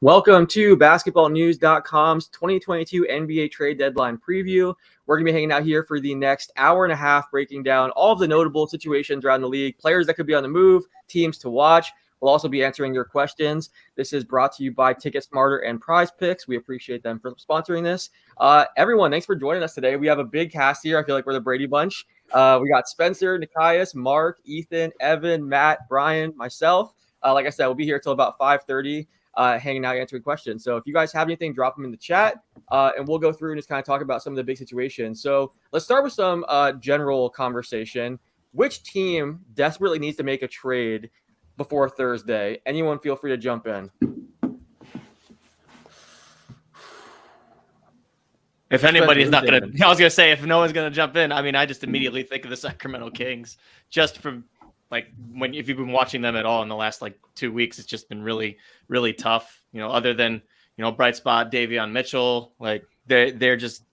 Welcome to basketballnews.com's 2022 NBA trade deadline preview. We're going to be hanging out here for the next hour and a half, breaking down all of the notable situations around the league, players that could be on the move, teams to watch. We'll also be answering your questions. This is brought to you by Ticket Smarter and Prize Picks. We appreciate them for sponsoring this. Everyone, thanks for joining us today. We have a big cast here. I feel like we're the Brady Bunch. We got Spencer, Nikias, Mark, Ethan, Evan, Matt, Brian, myself. Like I said, we'll be here till about 5:30. Hanging out answering questions. So if you guys have anything, drop them in the chat, and we'll go through and just kind of talk about some of the big situations. So let's start with some general conversation. Which team desperately needs to make a trade before Thursday? Anyone feel free to jump in. If anybody's not going to, I was going to say, if no one's going to jump in, I mean, I just immediately think of the Sacramento Kings just from if you've been watching them at all in the last 2 weeks, it's just been really, really tough. Other than, bright spot Davion Mitchell, they're just,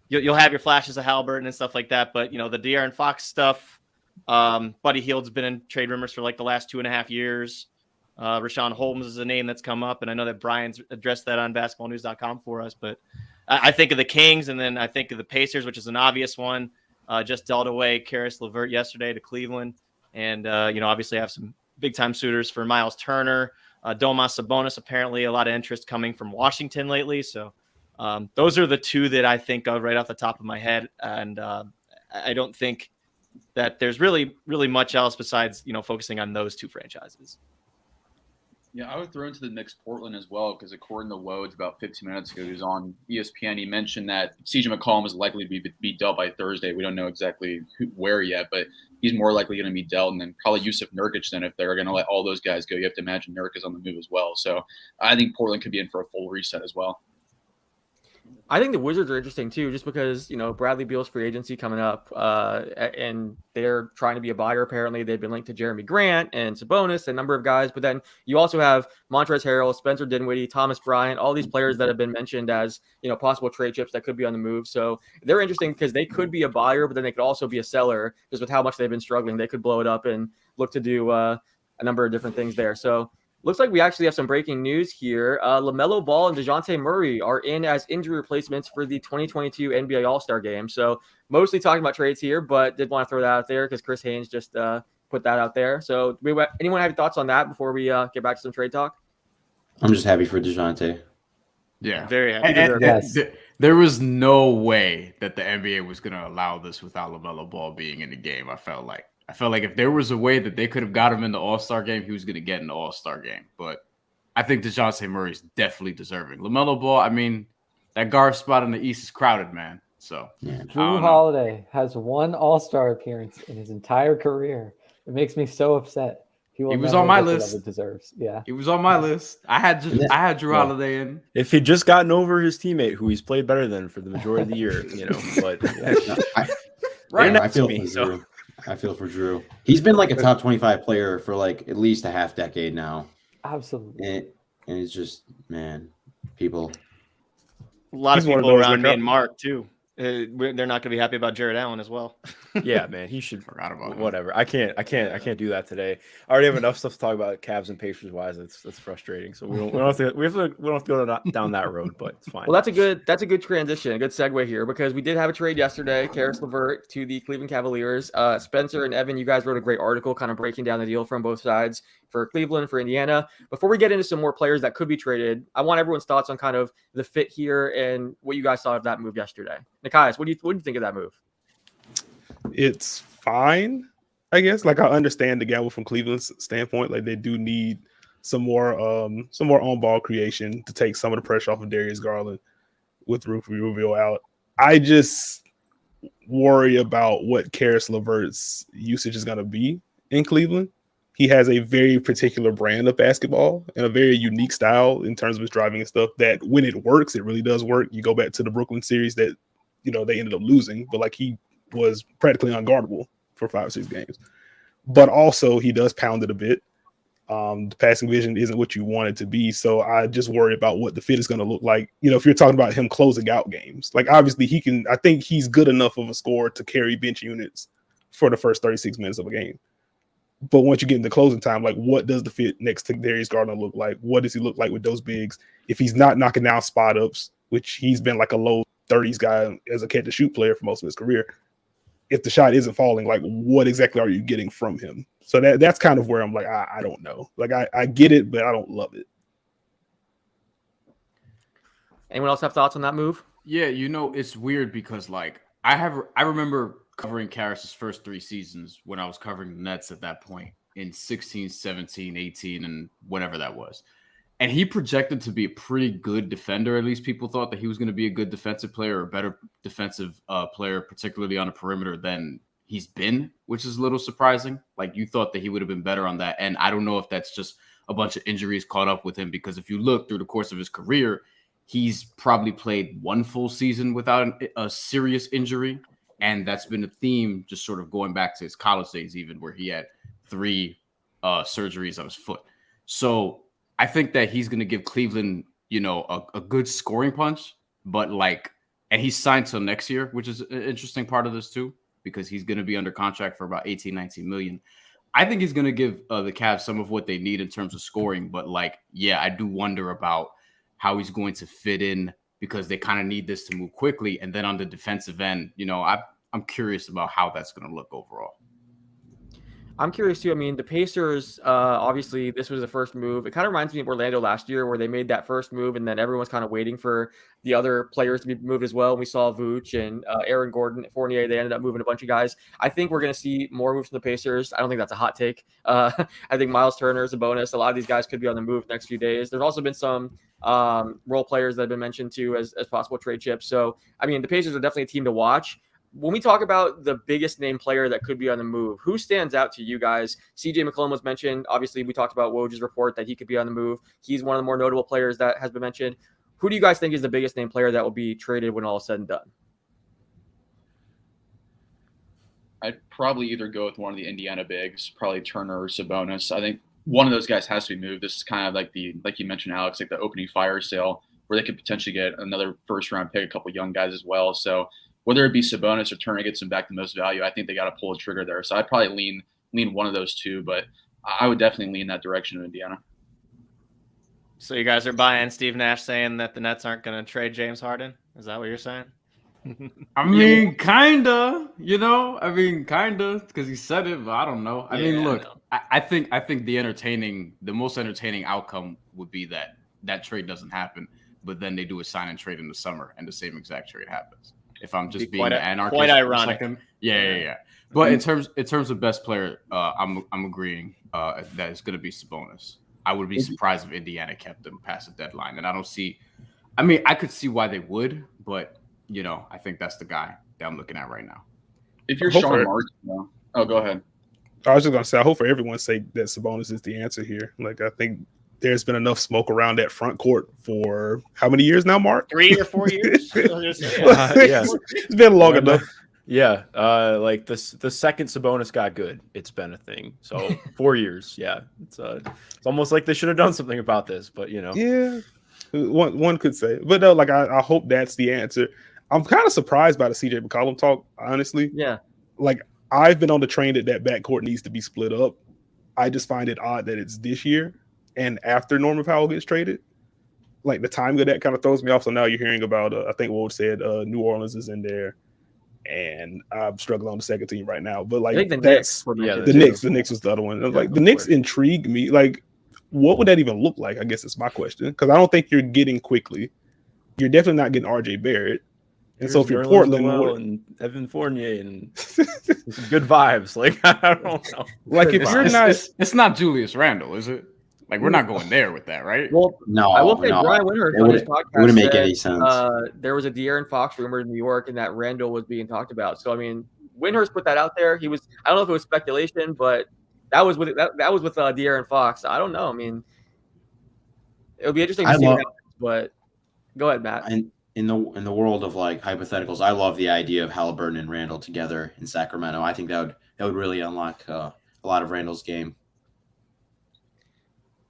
you'll have your flashes of Halliburton and stuff like that. But, the De'Aaron Fox stuff, Buddy Hield's been in trade rumors for the last 2.5 years. Rashawn Holmes is a name that's come up. And I know that Brian's addressed that on basketballnews.com for us, but I think of the Kings, and then I think of the Pacers, which is an obvious one. Just dealt away Karis Levert yesterday to Cleveland. And, obviously have some big-time suitors for Miles Turner. Domas Sabonis, apparently a lot of interest coming from Washington lately. So those are the two that I think of right off the top of my head. And I don't think that there's really, really much else besides, focusing on those two franchises. Yeah, I would throw into the mix Portland as well, because according to Woj about 15 minutes ago, he was on ESPN. He mentioned that CJ McCollum is likely to be dealt by Thursday. We don't know exactly where yet, but he's more likely going to be dealt. And then probably Yusuf Nurkic, then, if they're going to let all those guys go. You have to imagine Nurkic is on the move as well. So I think Portland could be in for a full reset as well. I think the Wizards are interesting too, just because, Bradley Beal's free agency coming up, and they're trying to be a buyer. Apparently they've been linked to Jeremy Grant and Sabonis, a number of guys, but then you also have Montrezl Harrell, Spencer Dinwiddie, Thomas Bryant, all these players that have been mentioned as, possible trade chips that could be on the move. So they're interesting because they could be a buyer, but then they could also be a seller, just with how much they've been struggling. They could blow it up and look to do a number of different things there. So looks like we actually have some breaking news here. LaMelo Ball and DeJounte Murray are in as injury replacements for the 2022 NBA All-Star Game. So mostly talking about trades here, but did want to throw that out there because Chris Haynes just put that out there. So anyone have thoughts on that before we get back to some trade talk? I'm just happy for DeJounte. Yeah. Very happy. Yes. There was no way that the NBA was going to allow this without LaMelo Ball being in the game, I felt like if there was a way that they could have got him in the All-Star game, he was going to get in the All-Star game. But I think DeJounte Murray is definitely deserving. LaMelo Ball, I mean, that guard spot in the East is crowded, man. So Drew Holiday has one All-Star appearance in his entire career. It makes me so upset. He was on my list. It deserves. Yeah, he was on my list. I had Drew Holiday in. If he'd just gotten over his teammate, who he's played better than for the majority of the year, But I feel for Drew. He's been a top 25 player for at least a half decade now. Absolutely. And it's just, man, people. A lot of people around me and Mark too. They're not going to be happy about Jared Allen as well. Yeah, man, he should. Forgot about whatever. I can't do that today. I already have enough stuff to talk about Cavs and Pacers wise. That's frustrating. So we don't have to go down that road, but it's fine. Well, that's a good transition, a good segue here, because we did have a trade yesterday. Karis Levert to the Cleveland Cavaliers. Spencer and Evan, you guys wrote a great article kind of breaking down the deal from both sides for Cleveland, for Indiana. Before we get into some more players that could be traded, I want everyone's thoughts on kind of the fit here and what you guys thought of that move yesterday. Nikias, what do you think of that move? It's fine, I guess. I understand the gamble from Cleveland's standpoint. They do need some more on-ball creation to take some of the pressure off of Darius Garland with Rubio out. I just worry about what Karis Levert's usage is going to be in Cleveland. He has a very particular brand of basketball and a very unique style in terms of his driving and stuff that when it works, it really does work. You go back to the Brooklyn series that, they ended up losing, but he was practically unguardable for 5 or 6 games. But also he does pound it a bit. The passing vision isn't what you want it to be. So I just worry about what the fit is going to look like. If you're talking about him closing out games, obviously I think he's good enough of a scorer to carry bench units for the first 36 minutes of a game. But once you get into closing time, like what does the fit next to Darius Garland look like? What does he look like with those bigs? If he's not knocking down spot ups, which he's been like a low 30s guy as a catch and shoot player for most of his career, if the shot isn't falling, like what exactly are you getting from him? So that's kind of where I'm like, I don't know. Like I get it, but I don't love it. Anyone else have thoughts on that move? Yeah, it's weird because like I remember covering Karis' first 3 seasons when I was covering the Nets at that point in 16, 17, 18, and whatever that was. And he projected to be a pretty good defender. At least people thought that he was going to be a good defensive player or a better defensive player, particularly on the perimeter than he's been, which is a little surprising. Like you thought that he would have been better on that. And I don't know if that's just a bunch of injuries caught up with him, because if you look through the course of his career, he's probably played 1 full season without a serious injury. And that's been a theme just sort of going back to his college days, even where he had 3 surgeries on his foot. So I think that he's going to give Cleveland, a good scoring punch, but and he's signed till next year, which is an interesting part of this too, because he's going to be under contract for about 18, 19 million. I think he's going to give the Cavs some of what they need in terms of scoring, but I do wonder about how he's going to fit in, because they kind of need this to move quickly. And then on the defensive end, I'm curious about how that's going to look overall. I'm curious too. I mean, the Pacers, obviously, this was the first move. It kind of reminds me of Orlando last year, where they made that first move, and then everyone was kind of waiting for the other players to be moved as well. And we saw Vooch and Aaron Gordon, Fournier. They ended up moving a bunch of guys. I think we're going to see more moves from the Pacers. I don't think that's a hot take. I think Miles Turner is a bonus. A lot of these guys could be on the move next few days. There's also been some role players that have been mentioned too as possible trade chips. So, I mean, the Pacers are definitely a team to watch. When we talk about the biggest name player that could be on the move, who stands out to you guys? CJ McCollum was mentioned. Obviously, we talked about Woj's report that he could be on the move. He's one of the more notable players that has been mentioned. Who do you guys think is the biggest name player that will be traded when all is said and done? I'd probably either go with one of the Indiana bigs, probably Turner or Sabonis. I think one of those guys has to be moved. This is kind of like you mentioned, Alex, like the opening fire sale where they could potentially get another first-round pick, a couple young guys as well. So whether it be Sabonis or Turner gets him back the most value, I think they got to pull a trigger there. So I'd probably lean one of those two, but I would definitely lean that direction of Indiana. So you guys are buying Steve Nash saying that the Nets aren't going to trade James Harden? Is that what you're saying? I mean, kinda, because he said it, but I don't know. I mean, look, I think the most entertaining outcome would be that trade doesn't happen, but then they do a sign and trade in the summer, and the same exact trade happens. If I'm just being anarchist, quite ironic. Yeah. But in terms of best player, I'm agreeing that it's going to be Sabonis. I would be surprised if Indiana kept him past the deadline, and I don't see. I mean, I could see why they would, but I think that's the guy that I'm looking at right now. If you're Sean Martin, go ahead. I was just gonna say, I hope for everyone's sake that Sabonis is the answer here. Like, I think there's been enough smoke around that front court for how many years now, Mark? 3 or 4 years. Yes. It's been long enough. Yeah, like the second Sabonis got good, it's been a thing. So 4 years, yeah. It's almost like they should have done something about this, but Yeah, one could say. But no, like I hope that's the answer. I'm kind of surprised by the CJ McCollum talk, honestly. Yeah. Like, I've been on the train that backcourt needs to be split up. I just find it odd that it's this year and after Norman Powell gets traded. Like, the timing of that kind of throws me off. So now you're hearing about, I think Woj said New Orleans is in there, and I'm struggling on the second team right now. But like, I think the Knicks. The Knicks was the other one. Like, the Knicks intrigue me. Like, what would that even look like? I guess is my question, because I don't think you're getting quickly. You're definitely not getting RJ Barrett. And so if you're Portland, and Evan Fournier and good vibes, like, I don't know. Like, if you're not, it's not Julius Randle, is it? Like, we're not going there with that, right? Well, No, I will say Brian Windhorst on his podcast wouldn't make said, any sense. there was a De'Aaron Fox rumor in New York, and that Randall was being talked about. So I mean, Windhorst put that out there. I don't know if it was speculation, but that was with De'Aaron Fox. I don't know. I mean, it would be interesting to see what happens. But go ahead, Matt. And in the world of like hypotheticals, I love the idea of Halliburton and Randall together in Sacramento. I think that would really unlock a lot of Randall's game.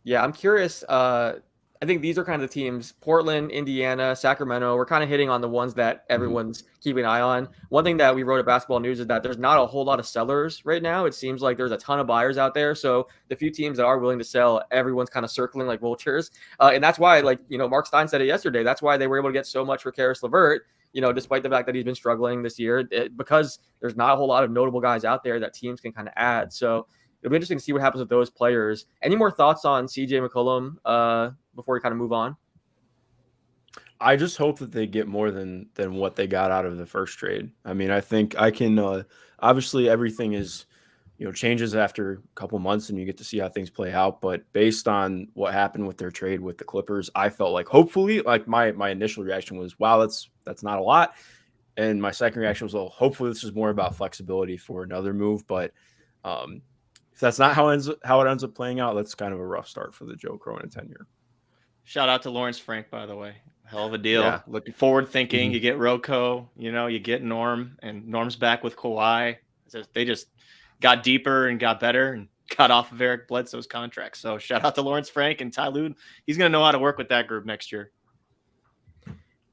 Yeah, I'm curious. I I think these are kind of the teams, Portland, Indiana, Sacramento, we're kind of hitting on the ones that everyone's keeping an eye on. One thing that we wrote at Basketball News is that there's not a whole lot of sellers right now. It seems like there's a ton of buyers out there. So the few teams that are willing to sell, everyone's kind of circling like vultures. And that's why, like, Mark Stein said it yesterday, that's why they were able to get so much for Karis Levert, despite the fact that he's been struggling this year, because there's not a whole lot of notable guys out there that teams can kind of add. So it'll be interesting to see what happens with those players. Any more thoughts on CJ McCollum before we kind of move on? I just hope that they get more than what they got out of the first trade. I mean, I think I can obviously everything is, changes after a couple months and you get to see how things play out. But based on what happened with their trade with the Clippers, I felt like hopefully, like my initial reaction was, wow, that's not a lot. And my second reaction was, well, hopefully this is more about flexibility for another move. But if that's not how it ends up playing out, that's kind of a rough start for the Joe Cronin tenure. Shout out to Lawrence Frank, by the way. Hell of a deal. Yeah. Looking forward thinking. You get Rocco, you get Norm, and Norm's back with Kawhi. They just got deeper and got better and got off of Eric Bledsoe's contract. So shout out to Lawrence Frank and Ty Lue. He's going to know how to work with that group next year.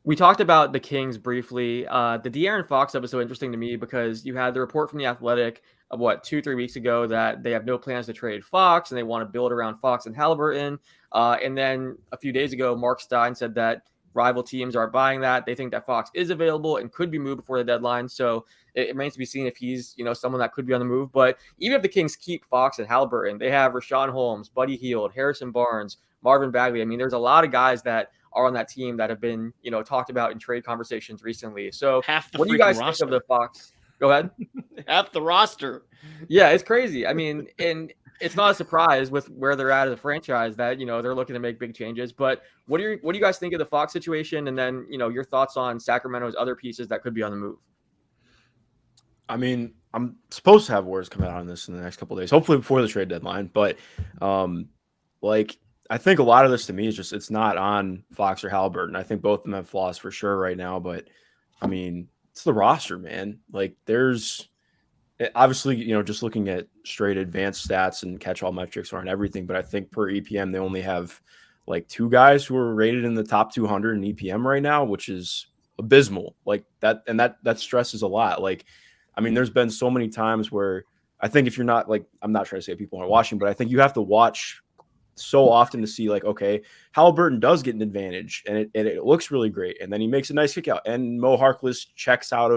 We talked about the Kings briefly. The De'Aaron Fox stuff was so interesting to me because you had the report from The Athletic of 2-3 weeks ago that they have no plans to trade Fox and they want to build around Fox and Halliburton. And then a few days ago, Mark Stein said that rival teams are buying that. They think that Fox is available and could be moved before the deadline. So it remains to be seen if he's, someone that could be on the move. But even if the Kings keep Fox and Halliburton, they have Rashawn Holmes, Buddy Hield, Harrison Barnes, Marvin Bagley. I mean, there's a lot of guys that are on that team that have been, talked about in trade conversations recently. So what do you guys think of the Fox? Go ahead. Half the roster. Yeah, it's crazy. I mean, and it's not a surprise with where they're at as a franchise that, they're looking to make big changes. But what do you guys think of the Fox situation? And then, your thoughts on Sacramento's other pieces that could be on the move? I mean, I'm supposed to have words coming out on this in the next couple of days, hopefully before the trade deadline. But I think a lot of this to me is just, it's not on Fox or Halliburton. I think both of them have flaws for sure right now, but I mean, it's the roster, man. Like there's obviously, just looking at straight advanced stats and catch-all metrics aren't everything, but I think per EPM, they only have like 2 guys who are rated in the top 200 in EPM right now, which is abysmal. Like that, and that stresses a lot. Like, I mean, there's been so many times where I think if you're not like, I'm not trying to say people aren't watching, but I think you have to watch so often to see like, okay, Halliburton does get an advantage and it looks really great. And then he makes a nice kick out and Mo Harkless checks out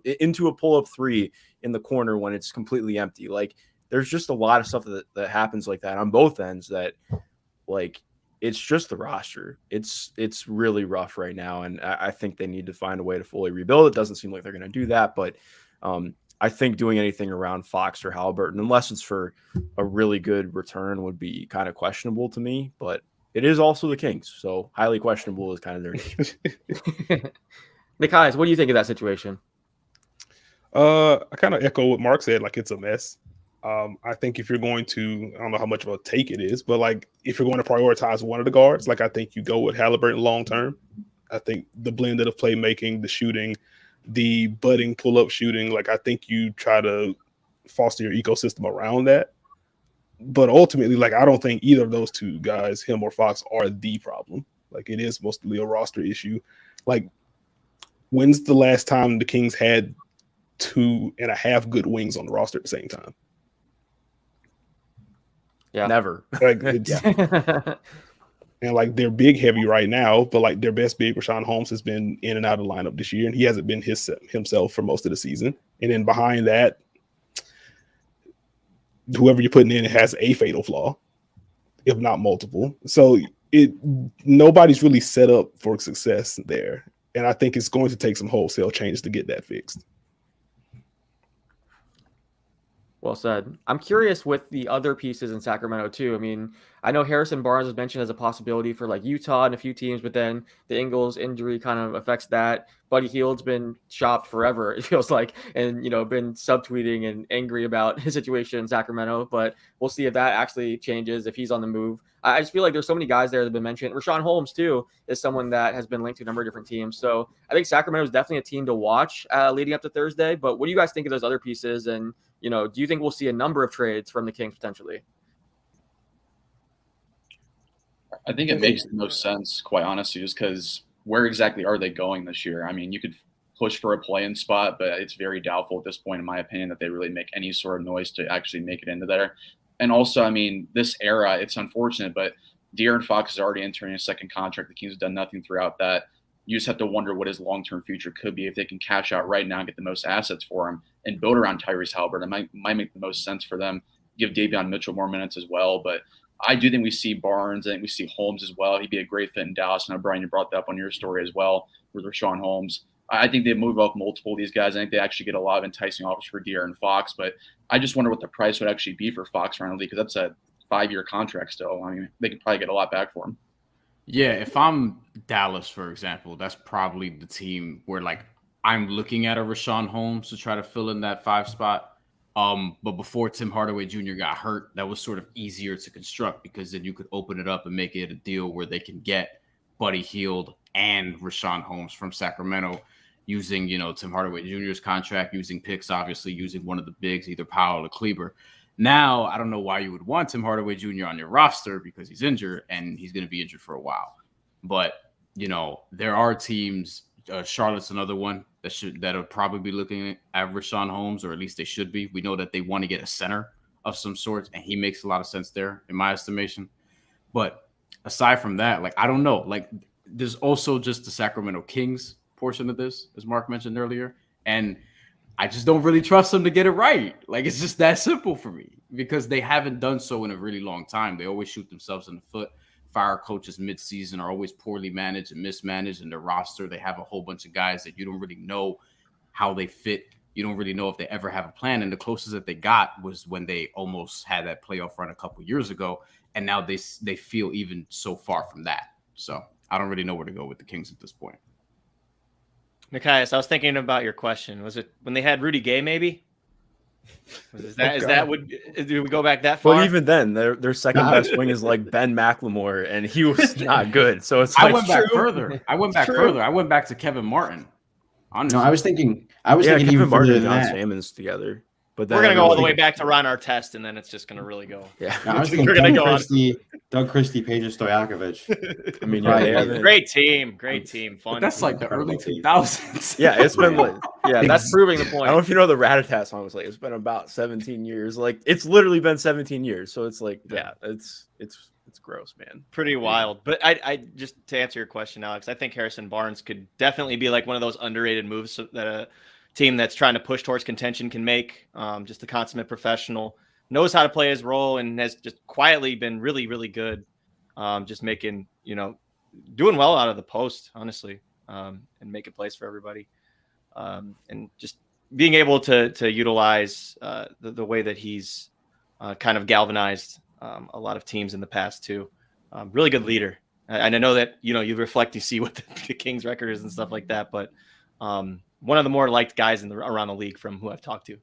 into a pull-up 3 in the corner when it's completely empty. Like there's just a lot of stuff that happens like that on both ends that like, it's just the roster. It's really rough right now. And I think they need to find a way to fully rebuild. It doesn't seem like they're going to do that, but I think doing anything around Fox or Halliburton, unless it's for a really good return, would be kind of questionable to me. But it is also the Kings, so highly questionable is kind of their name. Nikai, what do you think of that situation? I kind of echo what Mark said. Like it's a mess. I think if you're going to, I don't know how much of a take it is, but like if you're going to prioritize one of the guards, like I think you go with Halliburton long term. I think the blend of the playmaking, the shooting, the budding pull-up shooting, like I think you try to foster your ecosystem around that. But ultimately, like I don't think either of those 2 guys, him or Fox, are the problem. Like it is mostly a roster issue. Like when's the last time the Kings had 2.5 good wings on the roster at the same time? Yeah, never. Like it's, and like they're big heavy right now, but like their best big, Rashawn Holmes, has been in and out of the lineup this year, and he hasn't been himself for most of the season. And then behind that, whoever you're putting in has a fatal flaw, if not multiple. So nobody's really set up for success there. And I think it's going to take some wholesale changes to get that fixed. Well said. I'm curious with the other pieces in Sacramento too. I mean, I know Harrison Barnes was mentioned as a possibility for like Utah and a few teams, but then the Ingles injury kind of affects that. Buddy Hield's been shopped forever, it feels like, and been subtweeting and angry about his situation in Sacramento. But we'll see if that actually changes, if he's on the move. I just feel like there's so many guys there that have been mentioned. Rashawn Holmes too is someone that has been linked to a number of different teams. So I think Sacramento is definitely a team to watch leading up to Thursday. But what do you guys think of those other pieces? And do you think we'll see a number of trades from the Kings potentially? I think it makes the most sense, quite honestly, just because where exactly are they going this year? I mean, you could push for a play-in spot, but it's very doubtful at this point, in my opinion, that they really make any sort of noise to actually make it into there. And also, I mean, this era, it's unfortunate, but De'Aaron Fox is already entering a second contract. The Kings have done nothing throughout that. You just have to wonder what his long-term future could be if they can cash out right now and get the most assets for him and build around Tyrese Haliburton. It might make the most sense for them. Give Davion Mitchell more minutes as well. But I do think we see Barnes. I think we see Holmes as well. He'd be a great fit in Dallas. And Brian, you brought that up on your story as well with Rashawn Holmes. I think they move off multiple of these guys. I think they actually get a lot of enticing offers for De'Aaron Fox. But I just wonder what the price would actually be for Fox around the league, because that's a 5-year contract still. I mean, they could probably get a lot back for him. Yeah, if I'm Dallas, for example, that's probably the team where, like, I'm looking at a Rashawn Holmes to try to fill in that 5 spot. But before Tim Hardaway Jr. got hurt, that was sort of easier to construct, because then you could open it up and make it a deal where they can get Buddy Hield and Rashawn Holmes from Sacramento using, Tim Hardaway Jr.'s contract, using picks, obviously using one of the bigs, either Powell or Kleber. Now, I don't know why you would want Tim Hardaway Jr. on your roster, because he's injured and he's going to be injured for a while. But, there are teams, Charlotte's another one that are probably be looking at Rashawn Holmes, or at least they should be. We know that they want to get a center of some sort, and he makes a lot of sense there, in my estimation. But aside from that, like, I don't know. Like, there's also just the Sacramento Kings portion of this, as Mark mentioned earlier. And I just don't really trust them to get it right. Like, it's just that simple for me, because they haven't done so in a really long time. They always shoot themselves in the foot. Fire coaches mid-season are always poorly managed and mismanaged in their roster. They have a whole bunch of guys that you don't really know how they fit. You don't really know if they ever have a plan. And the closest that they got was when they almost had that playoff run a couple years ago. And now they feel even so far from that. So I don't really know where to go with the Kings at this point. Nikias, I was thinking about your question. Was it when they had Rudy Gay, maybe? Did we go back that far? Well, even then, their second best wing is like Ben McLemore, and he was not good. So it's like, I went back further. I went back to Kevin Martin. Honestly. No, I was thinking Kevin even Martin further and than John that. Salmons together. But then we're gonna go all the way back to Ron Artest, and then it's just gonna really go. Yeah, No, I was thinking Doug Christie, Peja Stojakovic. I mean, great team, fun. But that's like the early 2000s. Yeah, it's been like, that's proving the point. I don't know if you know the Rat-a-Tat song was like, it's been about 17 years. Like, it's literally been 17 years. So it's like, it's gross, man. Pretty wild. But I just to answer your question, Alex, I think Harrison Barnes could definitely be like one of those underrated moves that a team that's trying to push towards contention can make. Just a consummate professional, knows how to play his role, and has just quietly been really, really good. Just making, doing well out of the post, honestly, and making plays for everybody. And just being able to utilize the way that he's kind of galvanized a lot of teams in the past too. Really good leader. And I know that, you reflect, you see what the Kings record is and stuff like that, but one of the more liked guys around the league from who I've talked to.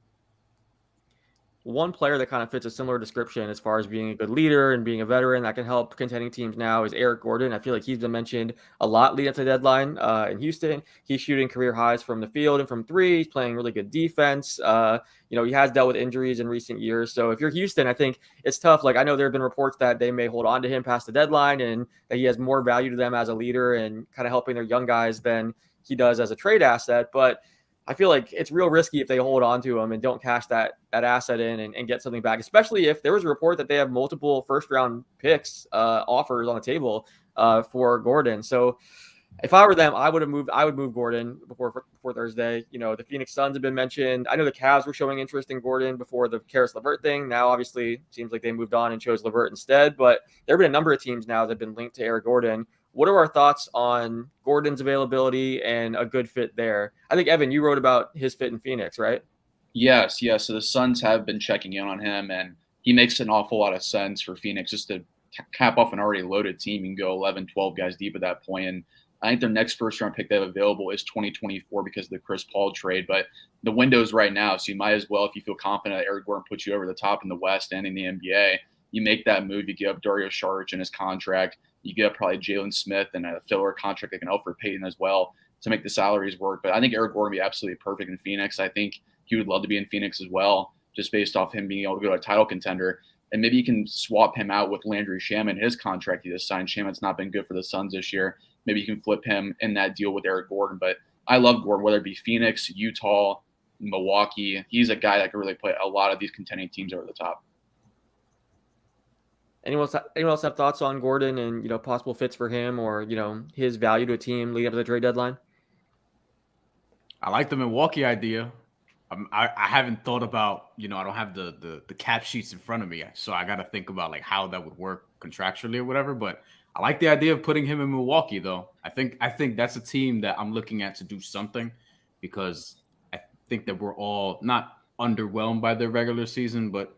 One player that kind of fits a similar description as far as being a good leader and being a veteran that can help contending teams now is Eric Gordon. I feel like he's been mentioned a lot leading up to the deadline in Houston. He's shooting career highs from the field and from three. He's playing really good defense. He has dealt with injuries in recent years. So if you're Houston, I think it's tough. Like, I know there have been reports that they may hold on to him past the deadline and that he has more value to them as a leader and kind of helping their young guys than he does as a trade asset. But I feel like it's real risky if they hold on to him and don't cash that asset in and get something back, especially if there was a report that they have multiple first-round picks offers on the table for Gordon. So if I were them, I would move Gordon before Thursday. The Phoenix Suns have been mentioned. I know the Cavs were showing interest in Gordon before the Karis Levert thing. Now, obviously, seems like they moved on and chose Levert instead. But there have been a number of teams now that have been linked to Eric Gordon. What are our thoughts on Gordon's availability and a good fit there? I think, Evan, you wrote about his fit in Phoenix, right? Yes. So the Suns have been checking in on him, and he makes an awful lot of sense for Phoenix just to cap off an already loaded team. You can go 11, 12 guys deep at that point. And I think their next first-round pick they have available is 2024 because of the Chris Paul trade. But the window's right now, so you might as well, if you feel confident that Eric Gordon puts you over the top in the West and in the NBA, you make that move. You give up Dario Saric and his contract. You get probably Jalen Smith and a filler contract that can help for Payton as well to make the salaries work. But I think Eric Gordon would be absolutely perfect in Phoenix. I think he would love to be in Phoenix as well, just based off him being able to go to a title contender. and maybe you can swap him out with Landry Shaman. His contract he just signed. Shaman's not been good for the Suns this year. Maybe you can flip him in that deal with Eric Gordon. But I love Gordon, whether it be Phoenix, Utah, Milwaukee. He's a guy that could really put a lot of these contending teams over the top. Anyone else have thoughts on Gordon and, possible fits for him or, his value to a team leading up to the trade deadline? I like the Milwaukee idea. I haven't thought about, I don't have the cap sheets in front of me, so I got to think about like how that would work contractually or whatever. But I like the idea of putting him in Milwaukee, though. I think that's a team that I'm looking at to do something, because I think that we're all not underwhelmed by their regular season, but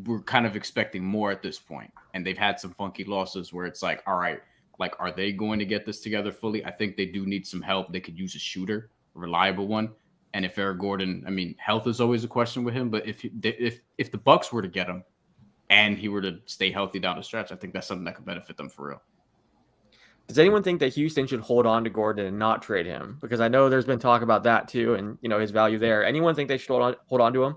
we're kind of expecting more at this point. And they've had some funky losses where it's like, all right, like, are they going to get this together fully? I think they do need some help. They could use a shooter, a reliable one. And if Eric Gordon, I mean, health is always a question with him, but if the Bucks were to get him and he were to stay healthy down the stretch, I think that's something that could benefit them for real. Does anyone think that Houston should hold on to Gordon and not trade him? Because I know there's been talk about that too, and his value there. Anyone think they should hold on to him?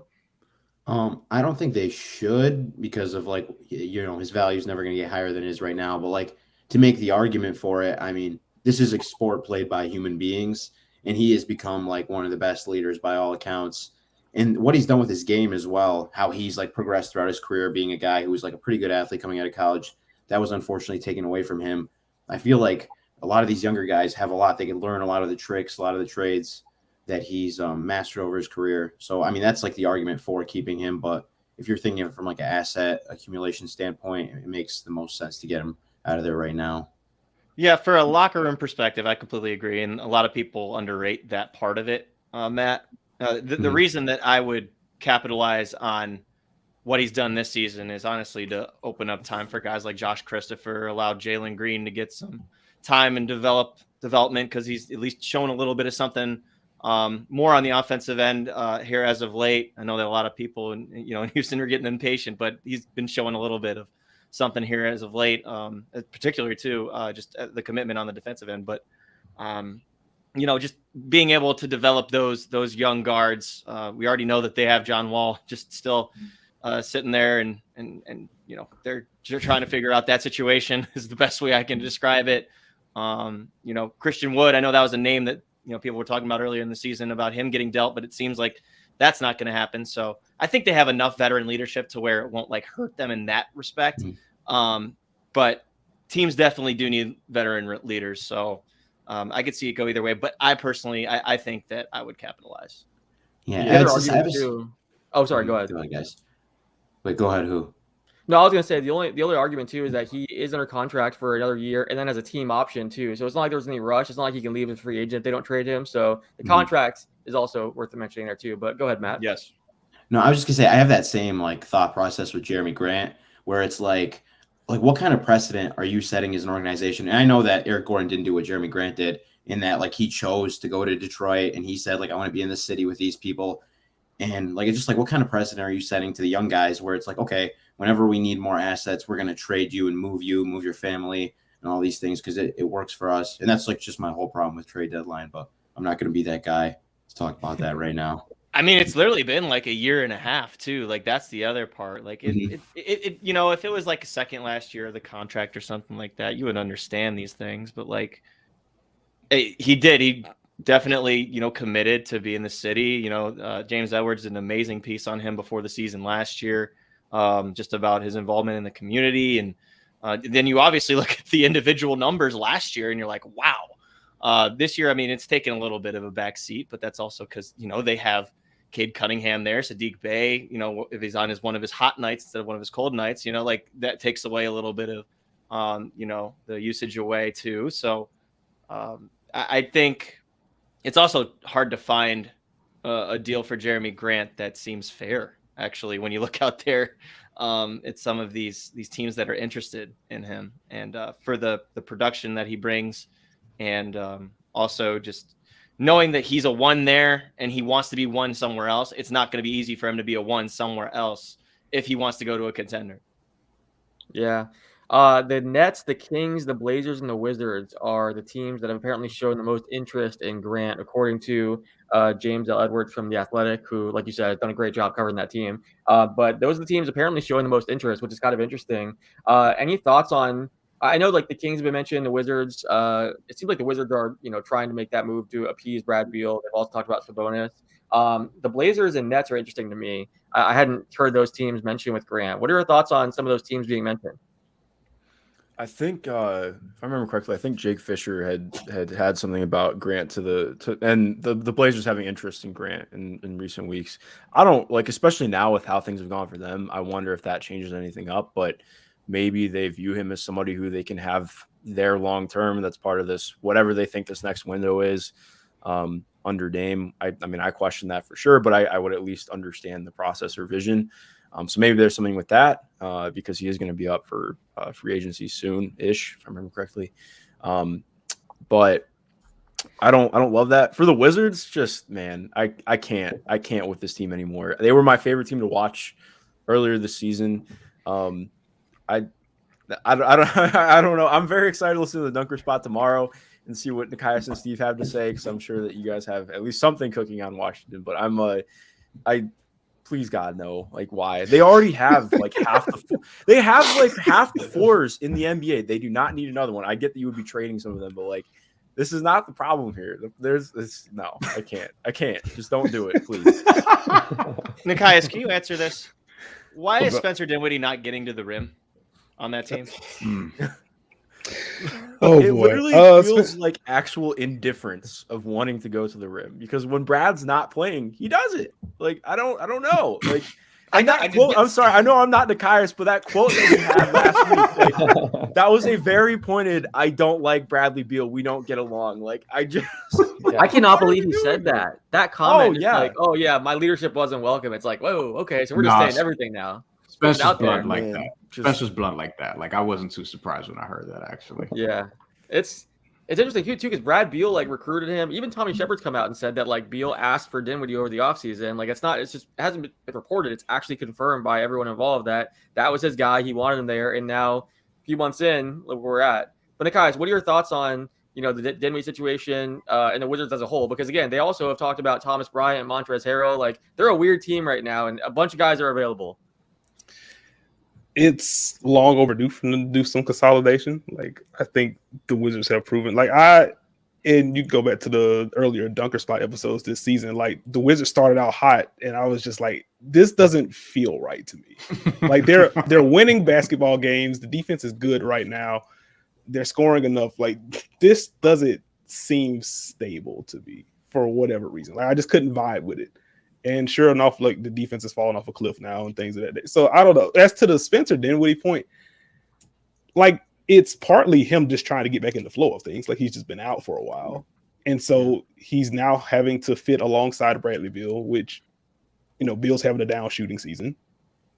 I don't think they should, because of his value is never going to get higher than it is right now. But like, to make the argument for it, I mean, this is a sport played by human beings, and he has become like one of the best leaders by all accounts. And what he's done with his game as well, how he's like progressed throughout his career, being a guy who was like a pretty good athlete coming out of college, that was unfortunately taken away from him. I feel like a lot of these younger guys have a lot. They can learn a lot of the tricks, a lot of the trades that he's mastered over his career. So, I mean, that's like the argument for keeping him. But if you're thinking of it from like an asset accumulation standpoint, it makes the most sense to get him out of there right now. Yeah, for a locker room perspective, I completely agree. And a lot of people underrate that part of it, Matt. The reason that I would capitalize on what he's done this season is honestly to open up time for guys like Josh Christopher, allow Jalen Green to get some time and development, because he's at least shown a little bit of something more on the offensive end here as of late. I know that a lot of people in Houston are getting impatient, but he's been showing a little bit of something here as of late, particularly too, just the commitment on the defensive end. But, just being able to develop those young guards. We already know that they have John Wall just still sitting there and they're trying to figure out that situation is the best way I can describe it. Christian Wood, I know that was a name that, people were talking about earlier in the season about him getting dealt, but it seems like that's not going to happen. So I think they have enough veteran leadership to where it won't like hurt them in that respect. But teams definitely do need veteran leaders. So I could see it go either way, but I personally, I think that I would capitalize. Yeah. Oh, sorry. Go ahead. Go ahead, guys. Wait, go ahead. Who? No, I was going to say the only argument too is that he is under contract for another year and then has a team option too. So it's not like there's any rush. It's not like he can leave as a free agent if they don't trade him. So the contract is also worth mentioning there too. But go ahead, Matt. Yes. No, I was just gonna say I have that same like thought process with Jeremy Grant, where it's like what kind of precedent are you setting as an organization? And I know that Eric Gordon didn't do what Jeremy Grant did, in that like he chose to go to Detroit and he said like I want to be in the city with these people. And like, it's just like, what kind of precedent are you setting to the young guys where it's like, okay, whenever we need more assets, we're going to trade you and move your family and all these things because it works for us. And that's like just my whole problem with trade deadline. But I'm not going to be that guy to talk about that right now. I mean, it's literally been like a year and a half too. Like that's the other part. Like it if it was like a second last year of the contract or something like that, you would understand these things. But like he definitely, committed to be in the city. James Edwards did an amazing piece on him before the season last year, just about his involvement in the community. And then you obviously look at the individual numbers last year and you're like, wow. This year, I mean, it's taken a little bit of a back seat, but that's also because, they have Cade Cunningham there, Sadiq Bey, if he's on one of his hot nights instead of one of his cold nights, like that takes away a little bit of, the usage away too. So I think it's also hard to find a deal for Jeremy Grant that seems fair, actually, when you look out there at some of these teams that are interested in him and for the production that he brings. And also just knowing that he's a one there and he wants to be one somewhere else, it's not going to be easy for him to be a one somewhere else if he wants to go to a contender. Yeah. The Nets, the Kings, the Blazers, and the Wizards are the teams that have apparently shown the most interest in Grant, according to James L. Edwards from The Athletic, who, like you said, has done a great job covering that team. But those are the teams apparently showing the most interest, which is kind of interesting. Any thoughts on? I know, like, the Kings have been mentioned, the Wizards. It seems like the Wizards are, trying to make that move to appease Brad Beal. They've also talked about Sabonis. The Blazers and Nets are interesting to me. I hadn't heard those teams mentioned with Grant. What are your thoughts on some of those teams being mentioned? I think, if I remember correctly, I think Jake Fisher had something about Grant and the Blazers having interest in Grant in recent weeks. I don't like, especially now with how things have gone for them. I wonder if that changes anything up, but maybe they view him as somebody who they can have there long term. That's part of this, whatever they think this next window is under Dame. I mean, I question that for sure, but I would at least understand the process or vision. So maybe there's something with that because he is going to be up for free agency soon-ish, if I remember correctly. But I don't love that. For the Wizards, just, man, I can't with this team anymore. They were my favorite team to watch earlier this season. I don't know. I'm very excited to listen to the Dunker Spot tomorrow and see what Karis and Steve have to say, because I'm sure that you guys have at least something cooking on Washington. But please God, no. Like, why? They already have like half the floors in the NBA. They do not need another one. I get that you would be trading some of them, but like, this is not the problem here. No, I can't. Just don't do it, please. Nikias, can you answer this? Why is Spencer Dinwiddie not getting to the rim on that team? It literally feels like actual indifference of wanting to go to the rim, because when Brad's not playing, he does it. Like, I don't know. Like, I'm sorry. I know I'm not Nikias, but that quote that we had last week, like, that was a very pointed, I don't like Bradley Beal. We don't get along. Like, I cannot believe he said that. That comment is yeah. like, oh yeah, my leadership wasn't welcome. It's like, whoa, okay, so we're just saying everything now. Spencer's blunt like that. Spencer's blunt like that. Like, I wasn't too surprised when I heard that, actually. Yeah. It's interesting too, because Brad Beal like recruited him. Even Tommy Shepard's come out and said that like Beal asked for Dinwiddie over the offseason. Like, it hasn't been reported. It's actually confirmed by everyone involved that was his guy. He wanted him there, and now a few months in, look where we're at. But Nikias, what are your thoughts on the Dinwiddie situation and the Wizards as a whole? Because again, they also have talked about Thomas Bryant and Montrezl Harrell. Like, they're a weird team right now, and a bunch of guys are available. It's long overdue for them to do some consolidation. Like, I think the Wizards have proven, and you go back to the earlier Dunker Spot episodes this season, like, the Wizards started out hot, and I was just like, this doesn't feel right to me. Like, they're winning basketball games. The defense is good right now. They're scoring enough. Like, this doesn't seem stable to me for whatever reason. Like, I just couldn't vibe with it. And sure enough, like, the defense is falling off a cliff now and things of that day. So I don't know. As to the Spencer Dinwiddie point, like, it's partly him just trying to get back in the flow of things. Like, he's just been out for a while. And so he's now having to fit alongside Bradley Beal, which, Beal's having a down shooting season.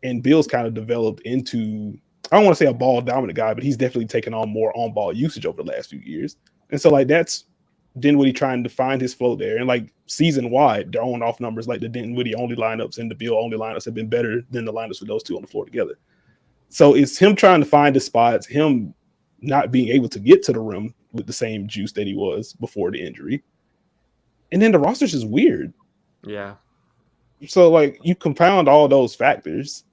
And Beal's kind of developed into, I don't want to say a ball dominant guy, but he's definitely taken on more on ball usage over the last few years. And so, like, that's Dinwiddie trying to find his flow there. And like, season wide, their on off numbers, like the Dinwiddie only lineups and the Beal only lineups, have been better than the lineups with those two on the floor together. So it's him trying to find his spots, him not being able to get to the rim with the same juice that he was before the injury. And then the roster's just weird. Yeah. So like, you compound all those factors,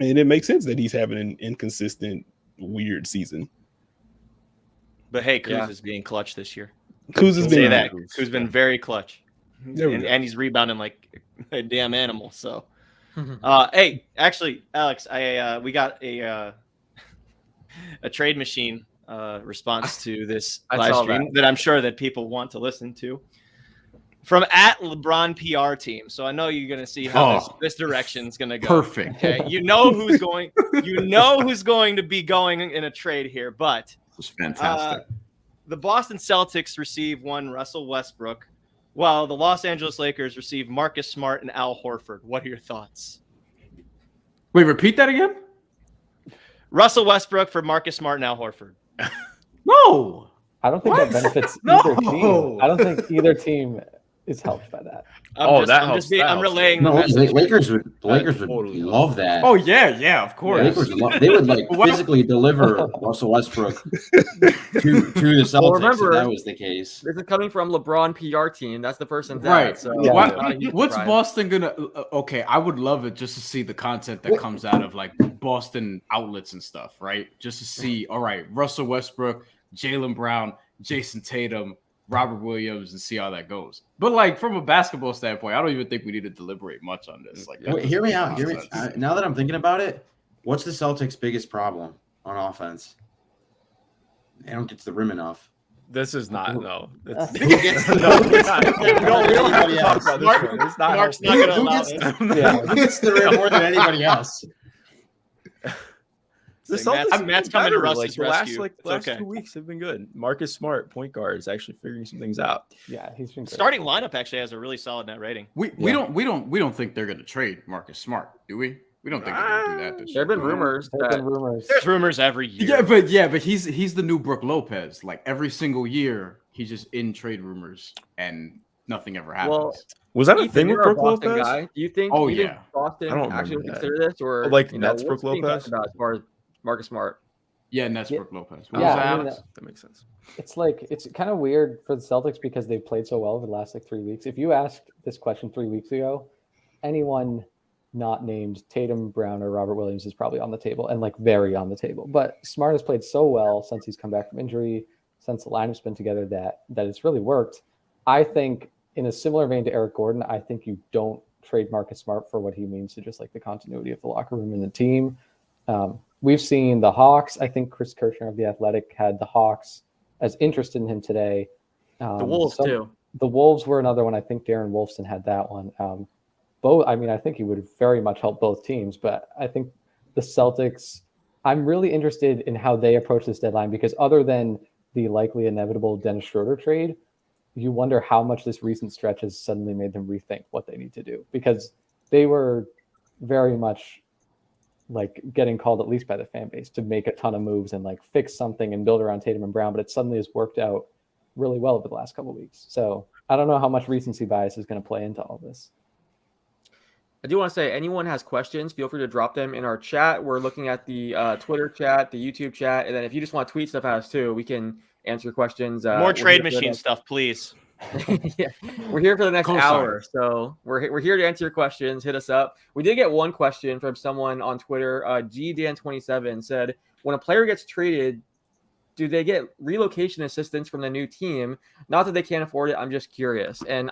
and it makes sense that he's having an inconsistent, weird season. But hey, Kuz is being clutch this year. Kuz has been that. Kuz been very clutch, and he's rebounding like a damn animal. So, hey, actually, Alex, we got a trade machine response to this live stream that I'm sure that people want to listen to from @LeBron PR team. So I know you're going to see how this direction is going to go. Perfect. Okay, you know who's going to be going in a trade here, but it was fantastic. The Boston Celtics receive one Russell Westbrook, while the Los Angeles Lakers receive Marcus Smart and Al Horford. What are your thoughts? Wait, repeat that again? Russell Westbrook for Marcus Smart and Al Horford. No. I don't think that benefits either team. I don't think either team is helped by that. I'm relaying the message. Lakers would totally love that. Oh yeah, of course. Lakers they would like physically deliver Russell Westbrook to the Celtics remember, if that was the case. This is coming from LeBron PR team. That's the person that. Right. So What's Boston gonna? Okay, I would love it just to see the content that comes out of like Boston outlets and stuff, right? Just to see, all right, Russell Westbrook, Jaylen Brown, Jason Tatum, Robert Williams, and see how that goes. But like from a basketball standpoint, I don't even think we need to deliberate much on this. Like, hear me out. Now that I'm thinking about it, what's the Celtics' biggest problem on offense? They don't get to the rim enough. This is not no. Who gets the Mark's not going to allow this. Who gets the rim more than anybody else? The Celtics Matt's coming to Russ's rescue. The last 2 weeks have been good. Marcus Smart, point guard, is actually figuring some things out. Yeah, he's been great. Starting lineup actually has a really solid net rating. We don't think they're going to trade Marcus Smart, do we? We don't think they're going to do that this year. There have been rumors. There's rumors every year. But he's the new Brook Lopez. Like every single year, he's just in trade rumors and nothing ever happens. Well, was that a thing with you're a Brook Boston Lopez? guy. Do you think? Oh, you think yeah. Boston I don't actually remember consider this, or like you know, Nets Brook what's being talked Lopez? about as far as Marcus Smart? Yeah, Nets Yeah. Brook Lopez. That makes sense. It's like it's kind of weird for the Celtics because they've played so well over the last like 3 weeks. If you asked this question 3 weeks ago, anyone not named Tatum, Brown, or Robert Williams is probably on the table and like very on the table. But Smart has played so well since he's come back from injury, since the lineup's been together that it's really worked. I think in a similar vein to Eric Gordon, I think you don't trade Marcus Smart for what he means to just like the continuity of the locker room and the team. We've seen the Hawks. I think Chris Kirchner of The Athletic had the Hawks as interested in him today. The Wolves too. The Wolves were another one. I think Darren Wolfson had that one. Both. I mean, I think he would very much help both teams, but I think the Celtics, I'm really interested in how they approach this deadline because other than the likely inevitable Dennis Schroeder trade, you wonder how much this recent stretch has suddenly made them rethink what they need to do because they were very much like getting called at least by the fan base to make a ton of moves and like fix something and build around Tatum and Brown, but it suddenly has worked out really well over the last couple of weeks. So I don't know how much recency bias is going to play into all this. I do want to say, anyone has questions, feel free to drop them in our chat. We're looking at the Twitter chat, the YouTube chat, and then if you just want to tweet stuff at us too, we can answer questions. More trade machine stuff, please. Yeah, we're here for the next hour, so we're here to answer your questions. Hit us up. We did get one question from someone on Twitter. GDan27 said, when a player gets traded, do they get relocation assistance from the new team? Not that they can't afford it. I'm just curious, and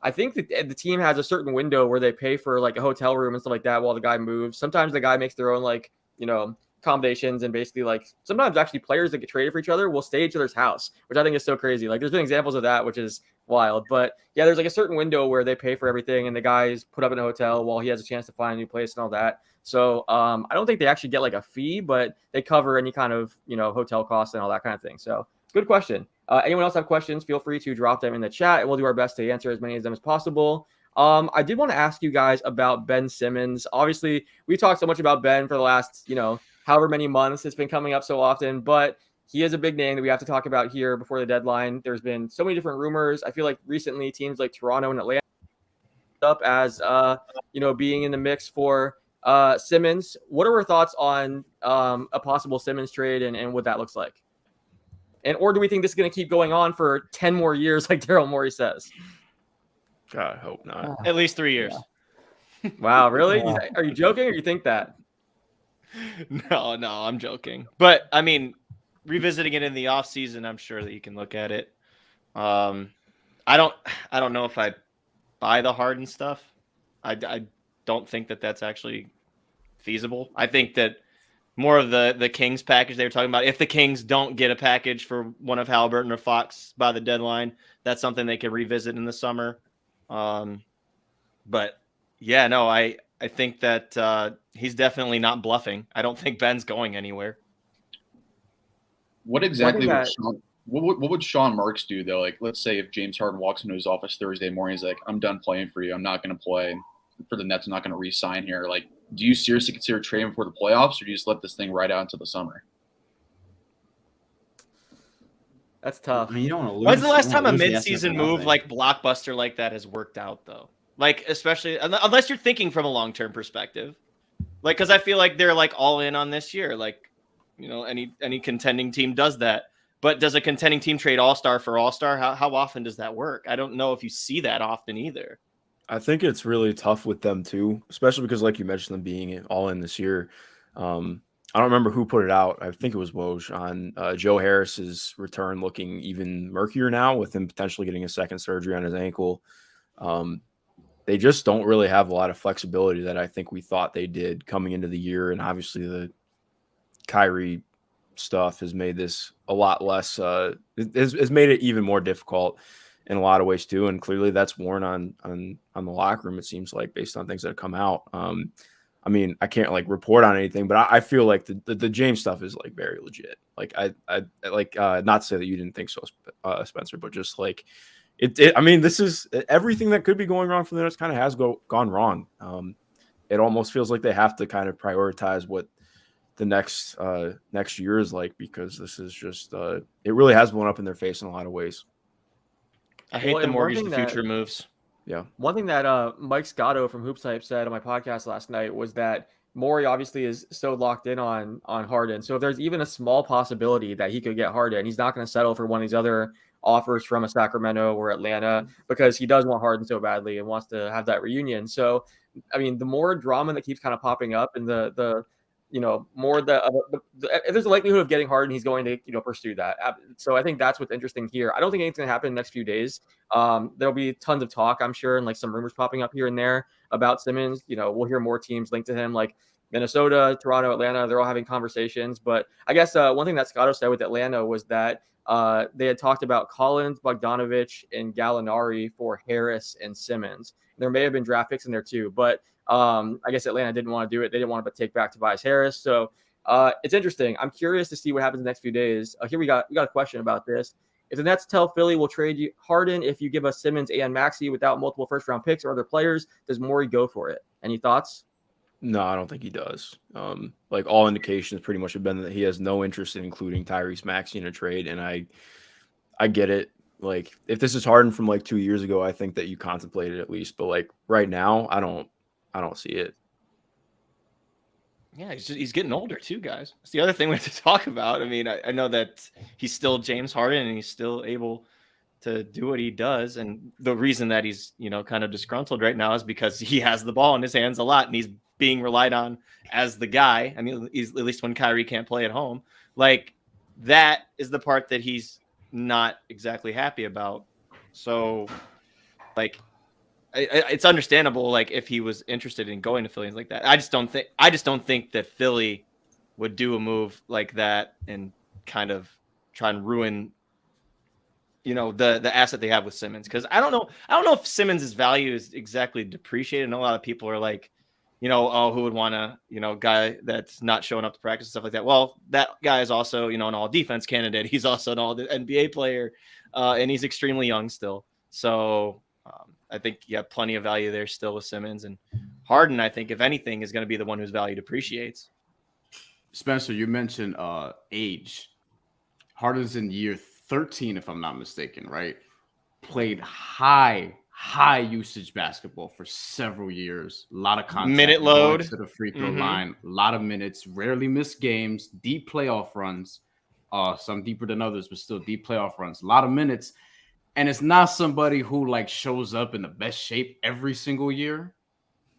I think that the team has a certain window where they pay for like a hotel room and stuff like that while the guy moves. Sometimes the guy makes their own like, you know, accommodations, and basically like sometimes actually players that get traded for each other will stay at each other's house, which I think is so crazy. Like there's been examples of that, which is wild. But yeah, there's like a certain window where they pay for everything and the guy's put up in a hotel while he has a chance to find a new place and all that. So I don't think they actually get like a fee, but they cover any kind of, you know, hotel costs and all that kind of thing. So good question. Anyone else have questions, feel free to drop them in the chat and we'll do our best to answer as many of them as possible. I did want to ask you guys about Ben Simmons. Obviously, we talked so much about Ben for the last, you know, however many months. It's been coming up so often, but he is a big name that we have to talk about here before the deadline. There's been so many different rumors. I feel like recently teams like Toronto and Atlanta up as, you know, being in the mix for Simmons. What are our thoughts on a possible Simmons trade and what that looks like? And or do we think this is going to keep going on for 10 more years, like Daryl Morey says? God, I hope not. At least 3 years. Yeah. Wow, really? Are you joking or you think that? No, I'm joking. But I mean, revisiting it in the off season, I'm sure that you can look at it. I don't know if I buy the Harden stuff. I don't think that that's actually feasible. I think that more of the Kings package they were talking about. If the Kings don't get a package for one of Halliburton or Fox by the deadline, that's something they could revisit in the summer. But yeah, no, I think that he's definitely not bluffing. I don't think Ben's going anywhere. What exactly what would Sean Marks do though? Like, let's say if James Harden walks into his office Thursday morning, he's like, "I'm done playing for you. I'm not going to play for the Nets. I'm not going to re-sign here." Like, do you seriously consider trading for the playoffs, or do you just let this thing ride out into the summer? That's tough. I mean, you don't want to lose. When's the last time a lose the mid-season SFL move thing. like blockbuster like that has worked out though? Like especially unless you're thinking from a long-term perspective. Like because I feel like they're like all in on this year. Like any contending team does that. But does a contending team trade all-star for all-star? How often does that work? I don't know if you see that often either. I think it's really tough with them too, especially because, like you mentioned, them being all in this year. I don't remember who put it out. I think it was Woj on Joe Harris's return looking even murkier now with him potentially getting a second surgery on his ankle. They just don't really have a lot of flexibility that I think we thought they did coming into the year. And obviously the Kyrie stuff has made this a lot less, has made it even more difficult in a lot of ways too. And clearly that's worn on the locker room, it seems like, based on things that have come out. I mean, I can't like report on anything, but I feel like the James stuff is like very legit. Like I like not to say that you didn't think so, Spencer, but just like I mean, this is everything that could be going wrong for the Nets kind of has gone wrong. It almost feels like they have to kind of prioritize what the next year is like, because this is just it really has blown up in their face in a lot of ways. I hate the mortgage the future moves. Yeah. One thing that Mike Scotto from Hoops Hype said on my podcast last night was that Morey obviously is so locked in on Harden. So if there's even a small possibility that he could get Harden, he's not going to settle for one of these other offers from a Sacramento or Atlanta, because he does want Harden so badly and wants to have that reunion. So, I mean, the more drama that keeps kind of popping up and the more if there's a likelihood of getting Harden, he's going to, pursue that. So I think that's what's interesting here. I don't think anything's going to happen in the next few days. There'll be tons of talk, I'm sure, and like some rumors popping up here and there about Simmons. We'll hear more teams linked to him, like Minnesota, Toronto, Atlanta. They're all having conversations. But I guess one thing that Scotto said with Atlanta was that they had talked about Collins, Bogdanovich, and Gallinari for Harris and Simmons. There may have been draft picks in there too, but I guess Atlanta didn't want to do it. They didn't want to take back Tobias Harris. So it's interesting. I'm curious to see what happens in the next few days. Here we got a question about this. If the Nets tell Philly we'll trade you Harden if you give us Simmons and Maxey without multiple first-round picks or other players, does Morey go for it? Any thoughts? No, I don't think he does. Like all indications pretty much have been that he has no interest in including Tyrese Maxey in a trade, and I get it. Like if this is Harden from like 2 years ago, I think that you contemplate it at least. But like right now, I don't see it. Yeah, he's getting older too, guys. It's the other thing we have to talk about. I mean, I know that he's still James Harden and he's still able to do what he does. And the reason that he's, kind of disgruntled right now is because he has the ball in his hands a lot and he's being relied on as the guy. I mean, he's, at least when Kyrie can't play at home, like that is the part that he's not exactly happy about. So like, it's understandable, like if he was interested in going to Philly like that. I just don't think that Philly would do a move like that and kind of try and ruin, the asset they have with Simmons. Because I don't know if Simmons' value is exactly depreciated. I know a lot of people are like, who would want a guy that's not showing up to practice and stuff like that. Well, that guy is also an all defense candidate. He's also an all NBA player, and he's extremely young still. So. I think you have plenty of value there still with Simmons, and Harden, I think, if anything, is going to be the one whose value depreciates. Spencer, you mentioned age. Harden's in year 13, if I'm not mistaken, right? Played high usage basketball for several years. A lot of contact. Minute load. To the free throw line. A lot of minutes. Rarely missed games. Deep playoff runs. Some deeper than others, but still deep playoff runs. A lot of minutes. And it's not somebody who like shows up in the best shape every single year,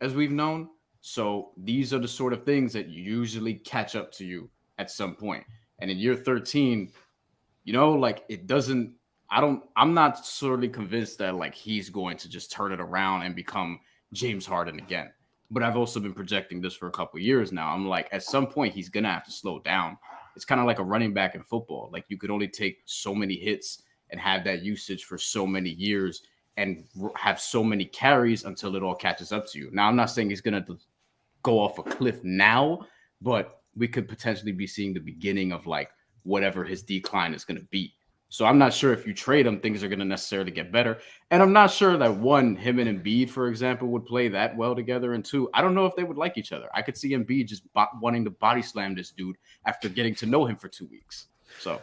as we've known. So these are the sort of things that usually catch up to you at some point. And in year 13, like it doesn't, I'm not sorely convinced that like he's going to just turn it around and become James Harden again. But I've also been projecting this for a couple of years now. I'm like, at some point he's going to have to slow down. It's kind of like a running back in football. Like you could only take so many hits and have that usage for so many years and have so many carries until it all catches up to you. Now, I'm not saying he's going to go off a cliff now, but we could potentially be seeing the beginning of like whatever his decline is going to be. So I'm not sure if you trade him, things are going to necessarily get better. And I'm not sure that one, him and Embiid, for example, would play that well together. And two, I don't know if they would like each other. I could see Embiid just wanting to body slam this dude after getting to know him for 2 weeks. So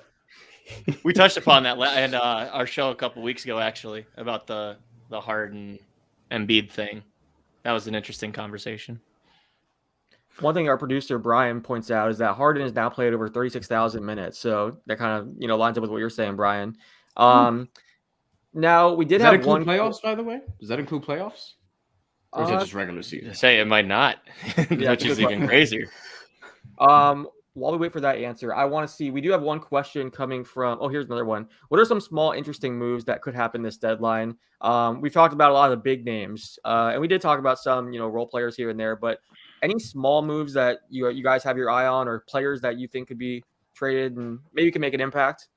We touched upon that in our show a couple weeks ago, actually, about the Harden Embiid thing. That was an interesting conversation. One thing our producer Brian points out is that Harden has now played over 36,000 minutes, so that kind of lines up with what you're saying, Brian. Now we did Does that have include one playoffs, by the way. Does that include playoffs? Or is it just regular season? Say it might not, Yeah, which is even crazier. While we wait for that answer, I want to see. We do have one question coming from. Oh, here's another one. What are some small, interesting moves that could happen this deadline? We've talked about a lot of the big names, and we did talk about some, role players here and there. But any small moves that you guys have your eye on, or players that you think could be traded and maybe can make an impact?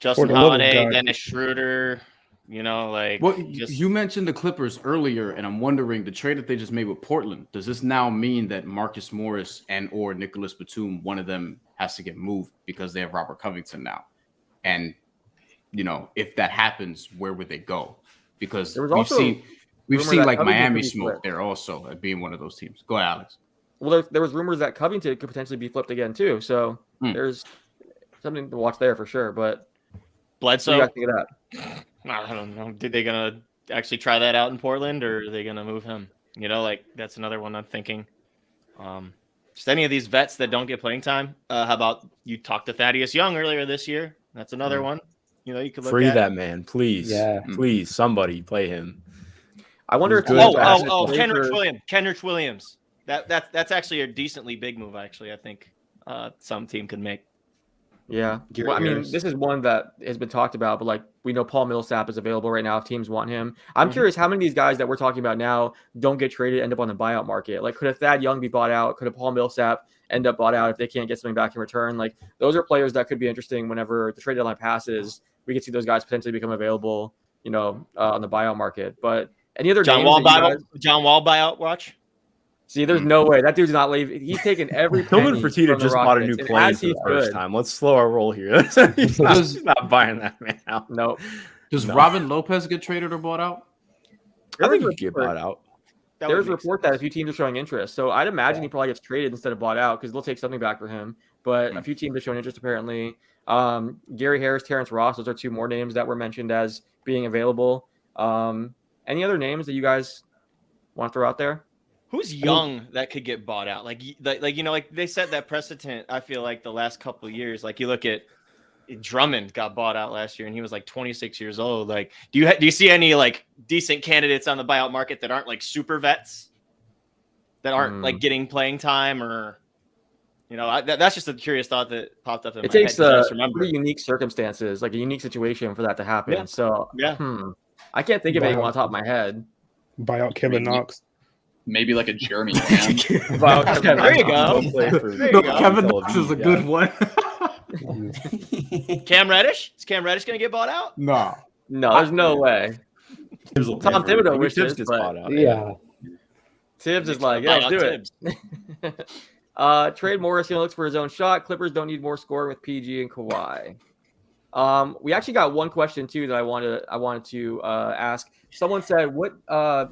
Justin the little Holiday, guy. Dennis Schroeder. Well, you mentioned the Clippers earlier, and I'm wondering the trade that they just made with Portland. Does this now mean that Marcus Morris and or Nicholas Batum, one of them has to get moved because they have Robert Covington now? And if that happens, where would they go? Because we've seen like Miami smoke there also at being one of those teams. Go ahead, Alex. Well, there was rumors that Covington could potentially be flipped again too. So there's something to watch there for sure. But Bledsoe, what do you guys think of that? I don't know. Did they gonna actually try that out in Portland, or are they gonna move him? That's another one I'm thinking. Just any of these vets that don't get playing time. How about you talked to Thaddeus Young earlier this year? That's another one. You could look Free at that man, please. Yeah. Please, somebody play him. I wonder if Kenrich Williams. That's actually a decently big move. Actually, I think some team could make. Yeah. Gary Well, I mean, Harris. this is one that has been talked about, but we know Paul Millsap is available right now if teams want him. I'm curious how many of these guys that we're talking about now don't get traded, end up on the buyout market. Could a Thad Young be bought out? Could a Paul Millsap end up bought out if they can't get something back in return? Those are players that could be interesting whenever the trade deadline passes. We could see those guys potentially become available, on the buyout market. But any other John names Wall that you guys- John Wall buyout watch? See, there's no way that dude's not leaving. He's taken every Tillman penny Fertitta from the just bought a new Rockets, and plane as for he the first should. time. Let's slow our roll here. he's not buying that man out. No. Does Robin Lopez get traded or bought out? I think he could get bought out. There's a report that a few teams are showing interest. So I'd imagine he probably gets traded instead of bought out because they'll take something back for him. But a few teams are showing interest apparently. Gary Harris, Terrence Ross, those are two more names that were mentioned as being available. Any other names that you guys want to throw out there? Who's young that could get bought out? They set that precedent. I feel like the last couple of years, you look at Drummond got bought out last year and he was 26 years old. Do you see any decent candidates on the buyout market that aren't super vets that aren't getting playing time or, that's just a curious thought that popped up in my head. It takes pretty unique circumstances, a unique situation for that to happen. Yeah. So I can't think of anyone on top of my head. Buy out Kevin Knox. Maybe a Jeremy Lamb. There you go. Kevin Knox is a good one. Cam Reddish? Is Cam Reddish going to get bought out? No, there's no way. Tom Thibodeau wishes, gets but bought out. Yeah. Tibbs is let's do it. Trade Morris, looks for his own shot. Clippers don't need more scoring with PG and Kawhi. We actually got one question too that I wanted to ask. Someone said, what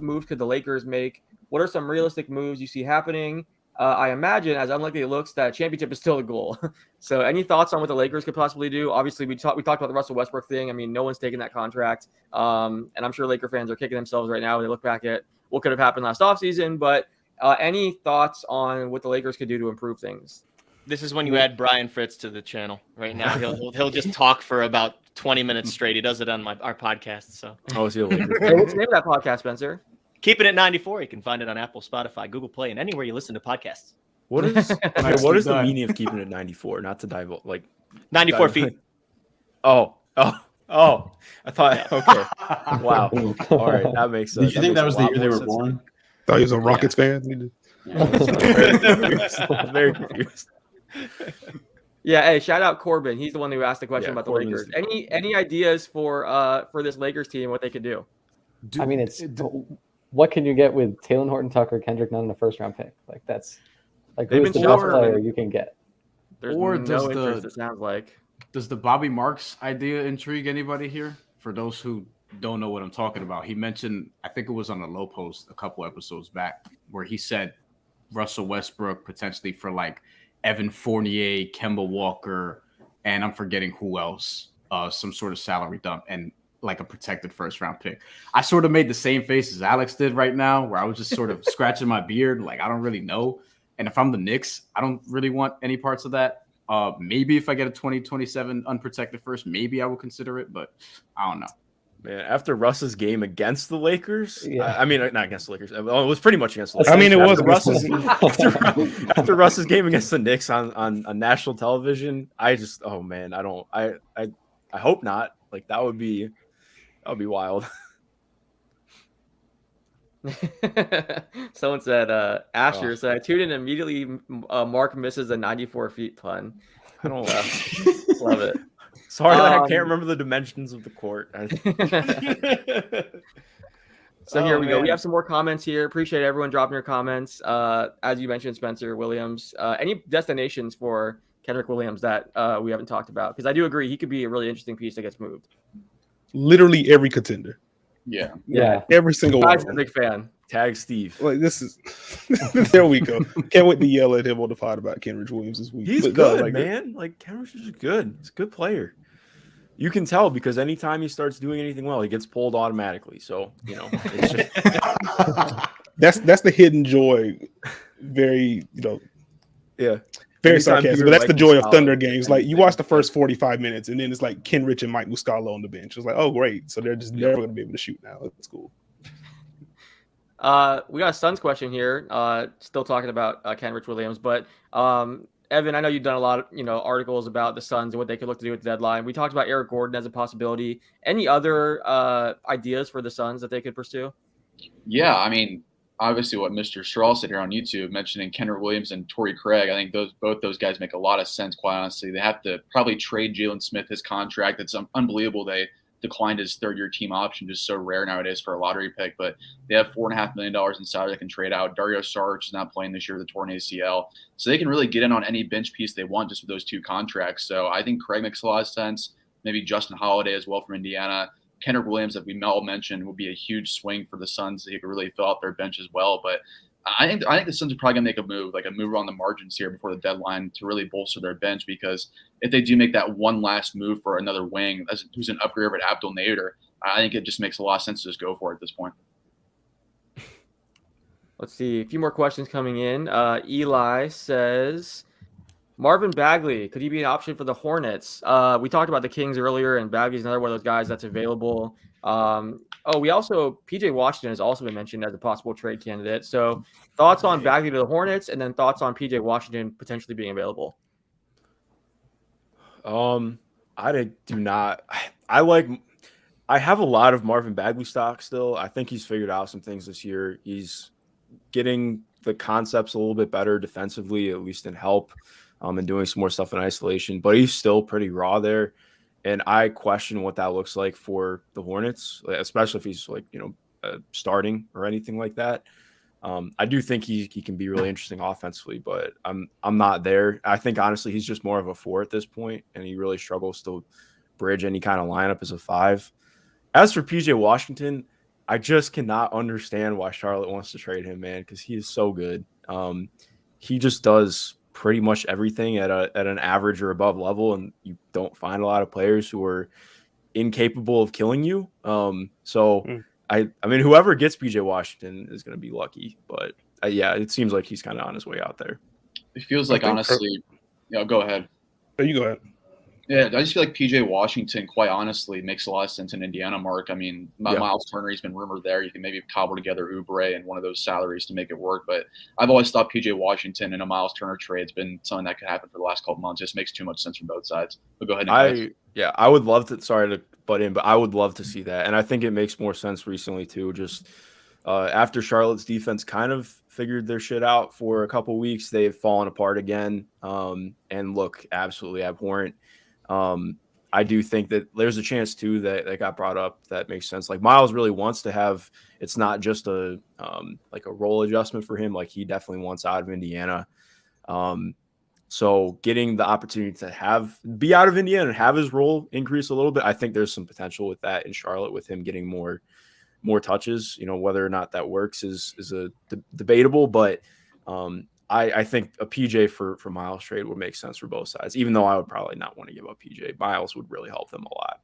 moves could the Lakers make? What are some realistic moves you see happening? I imagine, as unlikely it looks, that championship is still a goal. So any thoughts on what the Lakers could possibly do? Obviously, we talked about the Russell Westbrook thing. I mean, no one's taking that contract. And I'm sure Laker fans are kicking themselves right now when they look back at what could have happened last offseason. But any thoughts on what the Lakers could do to improve things? This is when you add Brian Fritz to the channel right now. He'll just talk for about 20 minutes straight. He does it on our podcast. So Oh, is he a Lakers Hey, fan? what's the name of that podcast, Spencer? Keeping It 94. You can find it on Apple, Spotify, Google Play, and anywhere you listen to podcasts. What is what is the done. meaning of keeping it 94? Not to dive 94 feet. Oh. I thought okay. Wow. All right, that makes sense. Did you think that was the year they were born? Thought he was a Rockets fan. Very confused. Yeah, hey, shout out Corbin. He's the one who asked the question Yeah, about the Corbin's- Lakers. Any ideas for this Lakers team, what they could do? I mean, what can you get with Taylor Horton Tucker, Kendrick Nunn, and a first-round pick? That's They've who's the been best short. player you can get? There's Or no does interest, it sounds like. Does the Bobby Marks idea intrigue anybody here? For those who don't know what I'm talking about, he mentioned, I think it was on a Low Post a couple episodes back, where he said Russell Westbrook potentially for Evan Fournier, Kemba Walker, and I'm forgetting who else. some sort of salary dump and like a protected first round pick. I sort of made the same face as Alex did right now, where I was just sort of scratching my beard. Like, I don't really know. And if I'm the Knicks, I don't really want any parts of that. Maybe if I get a 2027 unprotected first, maybe I will consider it, but I don't know. Man, after Russ's game against the Lakers, Yeah. I mean, not against the Lakers. It was pretty much against the Lakers. I mean, it was after Russ's game against the Knicks on national television. I just, oh man, I hope not. Like that would be wild. Someone said, Asher said, I tuned in immediately. Mark misses a 94 feet pun. I don't love it. Sorry that I can't remember the dimensions of the court. So here we go. We have some more comments here. Appreciate everyone dropping your comments. As you mentioned, Spencer Williams, any destinations for Kenrich Williams that we haven't talked about? Because I do agree he could be a really interesting piece that gets moved. Literally every contender. Yeah. Every single one. I'm a big fan. Tag Steve. Like this is there we go. Can't wait to yell at him on the pod about Kenrich Williams this week. He's good, man. Like Kenrich is good. He's a good player. You can tell because anytime he starts doing anything well, he gets pulled automatically. So, it's just... that's the hidden joy. Very, yeah. Very sarcastic. But that's the joy of Thunder games. Like you watch the first 45 minutes and then it's like Kenrich and Mike Muscala on the bench. It's like, oh great. So they're just never going to be able to shoot now. That's cool. We got a Suns question here. Still talking about Kenrich Williams, but Evan, I know you've done a lot of articles about the Suns and what they could look to do at the deadline. We talked about Eric Gordon as a possibility. Any other ideas for the Suns that they could pursue? Yeah, I mean, obviously what Mr. Straw said here on YouTube, mentioning Kenrich Williams and Torrey Craig, I think both those guys make a lot of sense, quite honestly. They have to probably trade Jalen Smith his contract. It's unbelievable they declined his third-year team option, just so rare nowadays for a lottery pick. But they have $4.5 million in salary they can trade out. Dario Saric is not playing this year with a torn ACL. So they can really get in on any bench piece they want just with those two contracts. So I think Craig makes a lot of sense. Maybe Justin Holiday as well from Indiana. Kenrich Williams, that we all mentioned, would be a huge swing for the Suns. He could really fill out their bench as well. But I think the Suns are probably going to make a move on the margins here before the deadline to really bolster their bench, because if they do make that one last move for another wing who's an upgrade over Abdul Nader, I think it just makes a lot of sense to just go for it at this point. Let's see. A few more questions coming in. Eli says, Marvin Bagley, could he be an option for the Hornets? We talked about the Kings earlier, and Bagley's another one of those guys that's available. We also, PJ Washington has also been mentioned as a possible trade candidate. So thoughts on Bagley to the Hornets, and then thoughts on PJ Washington potentially being available. I do not. I have a lot of Marvin Bagley stock still. I think he's figured out some things this year. He's getting the concepts a little bit better defensively, at least in help, and doing some more stuff in isolation. But he's still pretty raw there. And I question what that looks like for the Hornets, especially if he's starting or anything like that. I do think he can be really interesting offensively, but I'm not there. I think honestly he's just more of a 4 at this point, and he really struggles to bridge any kind of lineup as a 5. As for PJ Washington, I just cannot understand why Charlotte wants to trade him, man, because he is so good. He just does pretty much everything at an average or above level, and you don't find a lot of players who are incapable of killing you. I mean, whoever gets PJ Washington is going to be lucky, but it seems like he's kind of on his way out there. It feels like, honestly, go ahead. You go ahead. Yeah, I just feel like PJ Washington, quite honestly, makes a lot of sense in Indiana, Mark. I mean, Miles Turner, he's been rumored there. You can maybe cobble together Oubre and one of those salaries to make it work. But I've always thought PJ Washington and a Miles Turner trade has been something that could happen for the last couple months. It just makes too much sense from both sides. But go ahead. I would love to. Sorry to butt in, but I would love to see that, and I think it makes more sense recently too. Just after Charlotte's defense kind of figured their shit out for a couple weeks, they've fallen apart again and look absolutely abhorrent. I do think that there's a chance too that got brought up that makes sense. Like Miles really wants to have, it's not just a role adjustment for him. Like he definitely wants out of Indiana. So getting the opportunity to be out of Indiana and have his role increase a little bit, I think there's some potential with that in Charlotte with him getting more touches. Whether or not that works is debatable, but I think a PJ for Miles trade would make sense for both sides, even though I would probably not want to give up PJ. Miles would really help them a lot.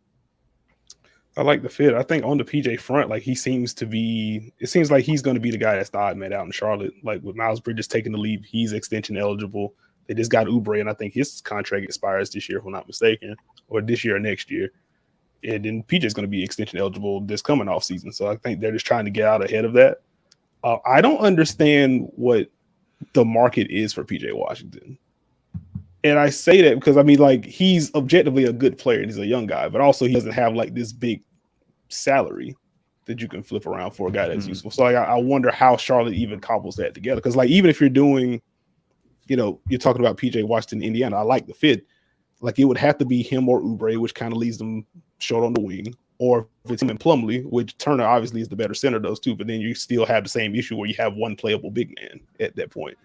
I like the fit. I think on the PJ front, like it seems like he's going to be the guy that's the odd man out in Charlotte. Like with Miles Bridges taking the lead, he's extension eligible. They just got Oubre, and I think his contract expires this year, if I'm not mistaken, or this year or next year. And then PJ is going to be extension eligible this coming off season. So I think they're just trying to get out ahead of that. I don't understand what the market is for PJ Washington. And I say that because, I mean, like, he's objectively a good player. He's a young guy, but also he doesn't have, like, this big salary that you can flip around for a guy that's useful. So, like, I wonder how Charlotte even cobbles that together. Because, like, even if you're doing, you know, you're talking about PJ Washington, Indiana, I like the fit. Like, it would have to be him or Oubre, which kind of leaves them short on the wing. Or if it's him and Plumlee, which Turner obviously is the better center of those two, but then you still have the same issue where you have one playable big man at that point.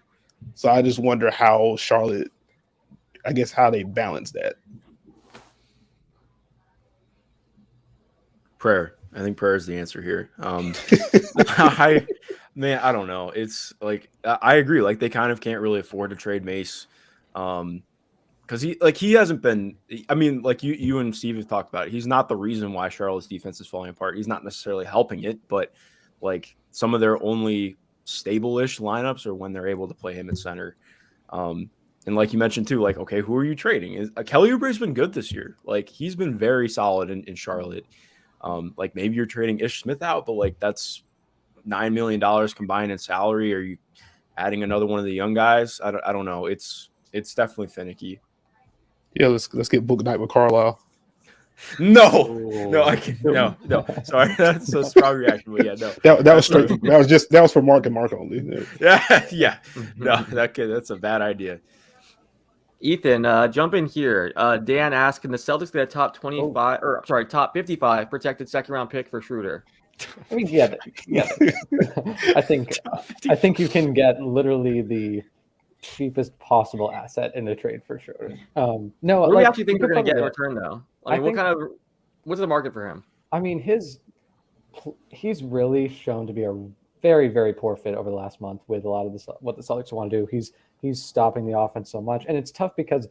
So I just wonder how Charlotte, I guess, how they balance that. Prayer. I think prayer is the answer here. I don't know. It's like, I agree. Like, they kind of can't really afford to trade Mace. Because he hasn't been, I mean, like you and Steve have talked about it. He's not the reason why Charlotte's defense is falling apart. He's not necessarily helping it, but like some of their only stable-ish lineups are when they're able to play him at center. And like you mentioned too, like, okay, who are you trading? Kelly Oubre's been good this year. Like, he's been very solid in Charlotte. Like, maybe you're trading Ish Smith out, but like that's $9 million combined in salary. Are you adding another one of the young guys? I don't know. It's definitely finicky. Yeah, let's get book night with Carlisle. No, I can't. No. Sorry, that's a strong reaction, but yeah, no. That was straight. That was for Mark and Mark only. Yeah. No, that's a bad idea. Ethan, jump in here. Dan asked, can the Celtics get a top 55 protected second round pick for Schroeder? I mean, yeah. I think you can get literally the cheapest possible asset in the trade for Schroeder. No, what do you actually think they're going to get in return, though? I mean, what's the market for him? I mean, he's really shown to be a very, very poor fit over the last month with a lot of what the Celtics want to do. He's stopping the offense so much, and it's tough because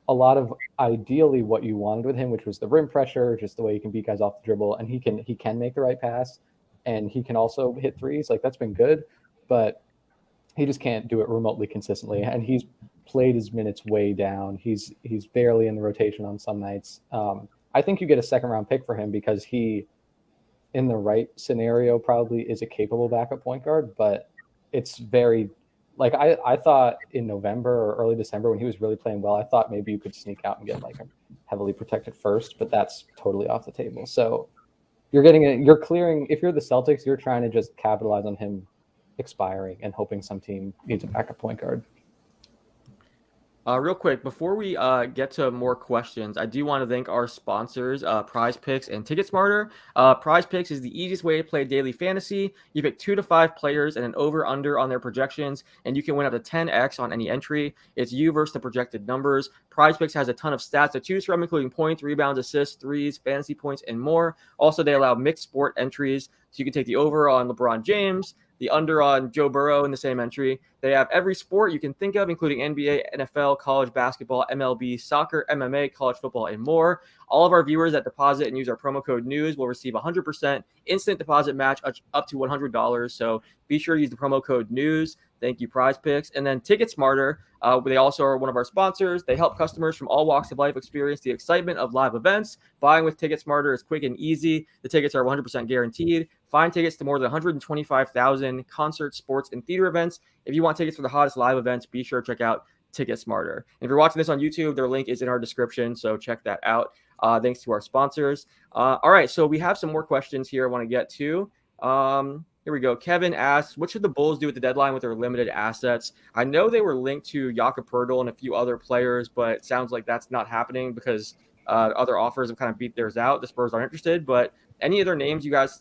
a lot of ideally what you wanted with him, which was the rim pressure, just the way he can beat guys off the dribble, and he can make the right pass, and he can also hit threes. Like, that's been good, but he just can't do it remotely consistently, and he's played his minutes way down. He's barely in the rotation on some nights. I think you get a second round pick for him because he, in the right scenario, probably is a capable backup point guard, but it's very like I thought in November or early December when he was really playing well, I thought maybe you could sneak out and get like a heavily protected first, but that's totally off the table. So you're clearing, if you're the Celtics, you're trying to just capitalize on him expiring and hoping some team needs a backup point guard. Real quick, before we get to more questions, I do want to thank our sponsors, Prize Picks and Ticket Smarter. Prize Picks is the easiest way to play daily fantasy. You pick 2 to 5 players and an over-under on their projections, and you can win up to 10x on any entry. It's you versus the projected numbers. Prize Picks has a ton of stats to choose from, including points, rebounds, assists, threes, fantasy points, and more. Also, they allow mixed sport entries, so you can take the over on LeBron James, the under on Joe Burrow in the same entry. They have every sport you can think of, including NBA, NFL, college basketball, MLB, soccer, MMA, college football, and more. All of our viewers that deposit and use our promo code NEWS will receive 100% instant deposit match up to $100. So be sure to use the promo code NEWS. Thank you, Prize Picks. And then Ticket Smarter, they also are one of our sponsors. They help customers from all walks of life experience the excitement of live events. Buying with Ticket Smarter is quick and easy. The tickets are 100% guaranteed. Find tickets to more than 125,000 concerts, sports, and theater events. If you want tickets for the hottest live events, be sure to check out Ticket Smarter. And if you're watching this on YouTube, their link is in our description, so check that out. Thanks to our sponsors. All right, so we have some more questions here I want to get to. Here we go. Kevin asks, what should the Bulls do at the deadline with their limited assets? I know they were linked to Jakob Poeltl and a few other players, but it sounds like that's not happening because other offers have kind of beat theirs out. The Spurs aren't interested, but any other names you guys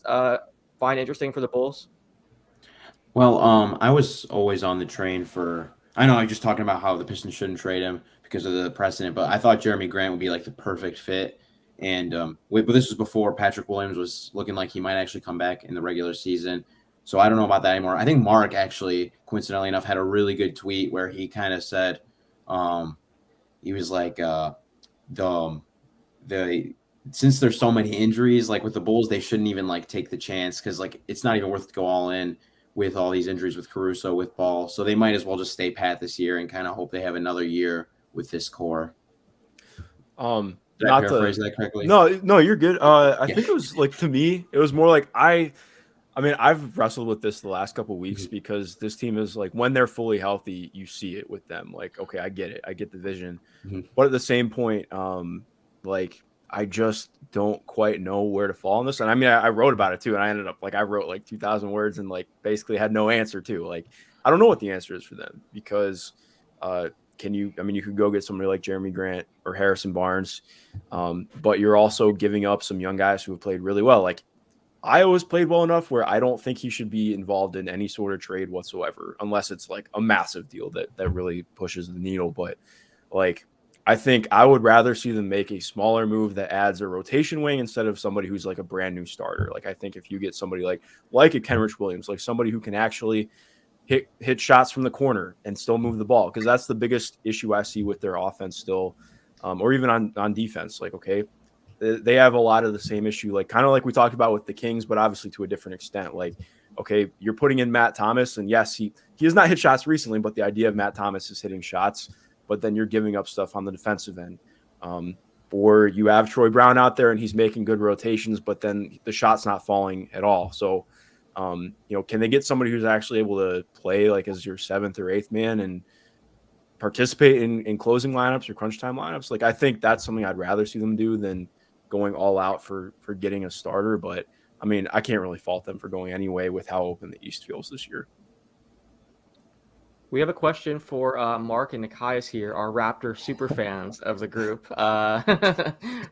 find interesting for the Bulls? Well, I was always on the train I know I'm just talking about how the Pistons shouldn't trade him because of the precedent, but I thought Jeremy Grant would be like the perfect fit. And but this was before Patrick Williams was looking like he might actually come back in the regular season. So I don't know about that anymore. I think Mark actually, coincidentally enough, had a really good tweet where he kind of said, he was like, the since there's so many injuries, like with the Bulls, they shouldn't even like take the chance because like it's not even worth to go all in with all these injuries with Caruso, with Ball. So they might as well just stay pat this year and kind of hope they have another year with this core. Did I paraphrase that correctly? No, you're good. I think it was like, to me, it was more like I mean, I've wrestled with this the last couple of weeks because this team is like, when they're fully healthy, you see it with them. Like, okay, I get it. I get the vision. But at the same point, like, I just don't quite know where to fall on this. And I mean, I wrote about it too. And I ended up like, I wrote like 2,000 words and like basically had no answer too. Like, I don't know what the answer is for them because, you could go get somebody like Jeremy Grant or Harrison Barnes, but you're also giving up some young guys who have played really well. Like, Iowa's played well enough where I don't think he should be involved in any sort of trade whatsoever, unless it's like a massive deal that really pushes the needle. But like, I think I would rather see them make a smaller move that adds a rotation wing instead of somebody who's like a brand new starter. Like, I think if you get somebody like a Kenrich Williams, like somebody who can actually hit shots from the corner and still move the ball, because that's the biggest issue I see with their offense still, or even on defense. Like, okay, they have a lot of the same issue, like kind of like we talked about with the Kings, but obviously to a different extent. Like, okay, you're putting in Matt Thomas, and yes, he has not hit shots recently, but the idea of Matt Thomas is hitting shots, but then you're giving up stuff on the defensive end. Or you have Troy Brown out there and he's making good rotations, but then the shot's not falling at all. So, can they get somebody who's actually able to play like as your 7th or 8th man and participate in closing lineups or crunch time lineups? Like, I think that's something I'd rather see them do than going all out for getting a starter. But I mean, I can't really fault them for going anyway with how open the East feels this year. We have a question for Mark and Karis here, our Raptor super fans of the group.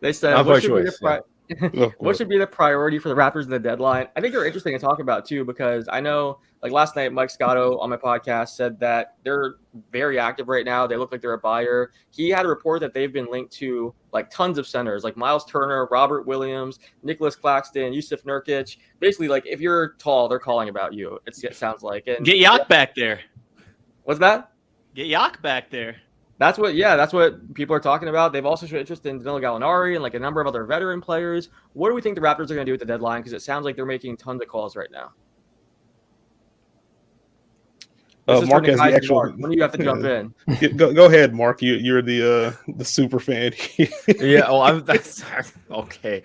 They said, what should be the priority for the Raptors in the deadline? I think they're interesting to talk about too, because I know like last night, Mike Scotto on my podcast said that they're very active right now. They look like they're a buyer. He had a report that they've been linked to like tons of centers, like Miles Turner, Robert Williams, Nicholas Claxton, Yusuf Nurkic. Basically, like if you're tall, they're calling about you. It sounds like. And get Yak back there. What's that? Get Yak back there. That's what people are talking about. They've also shown interest in Danilo Gallinari and like a number of other veteran players. What do we think the Raptors are going to do at the deadline? Because it sounds like they're making tons of calls right now. Mark has the actual. Mark. When do you have to jump in? Go ahead, Mark. You're the super fan. Yeah. Well, that's okay.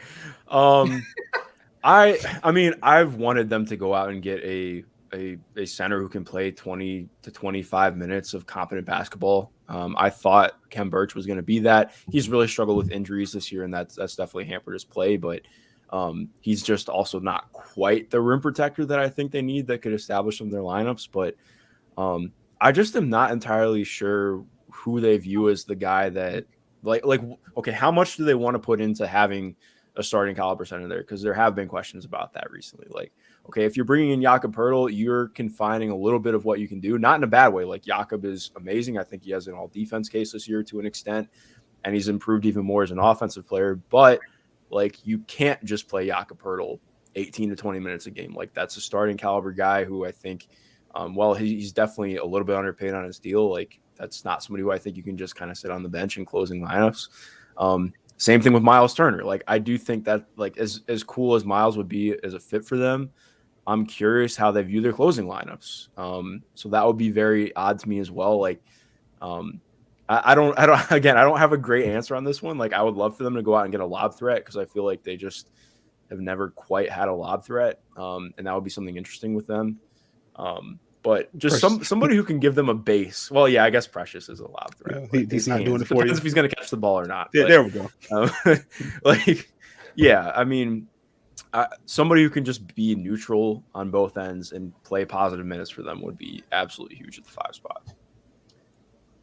I mean, I've wanted them to go out and get a center who can play 20 to 25 minutes of competent basketball. I thought Khem Birch was going to be that. He's really struggled with injuries this year, and that's definitely hampered his play. But he's just also not quite the rim protector that I think they need that could establish some of their lineups. But I just am not entirely sure who they view as the guy that like okay, how much do they want to put into having a starting caliber center there? Because there have been questions about that recently. Like, okay, if you're bringing in Jakob Poeltl, you're confining a little bit of what you can do, not in a bad way. Like, Jakob is amazing. I think he has an all-defense case this year to an extent, and he's improved even more as an offensive player. But, like, you can't just play Jakob Poeltl 18 to 20 minutes a game. Like, that's a starting caliber guy who I think, he's definitely a little bit underpaid on his deal. Like, that's not somebody who I think you can just kind of sit on the bench in closing lineups. Same thing with Miles Turner. Like, I do think that, like, as cool as Miles would be as a fit for them, I'm curious how they view their closing lineups. So that would be very odd to me as well. Like, I don't have a great answer on this one. Like, I would love for them to go out and get a lob threat because I feel like they just have never quite had a lob threat. And that would be something interesting with them. But just somebody who can give them a base. Well, yeah, I guess Precious is a lob threat. Yeah, he's not doing it for you. Depends if he's going to catch the ball or not. Yeah, but, there we go. Yeah, I mean, somebody who can just be neutral on both ends and play positive minutes for them would be absolutely huge at the 5 spot.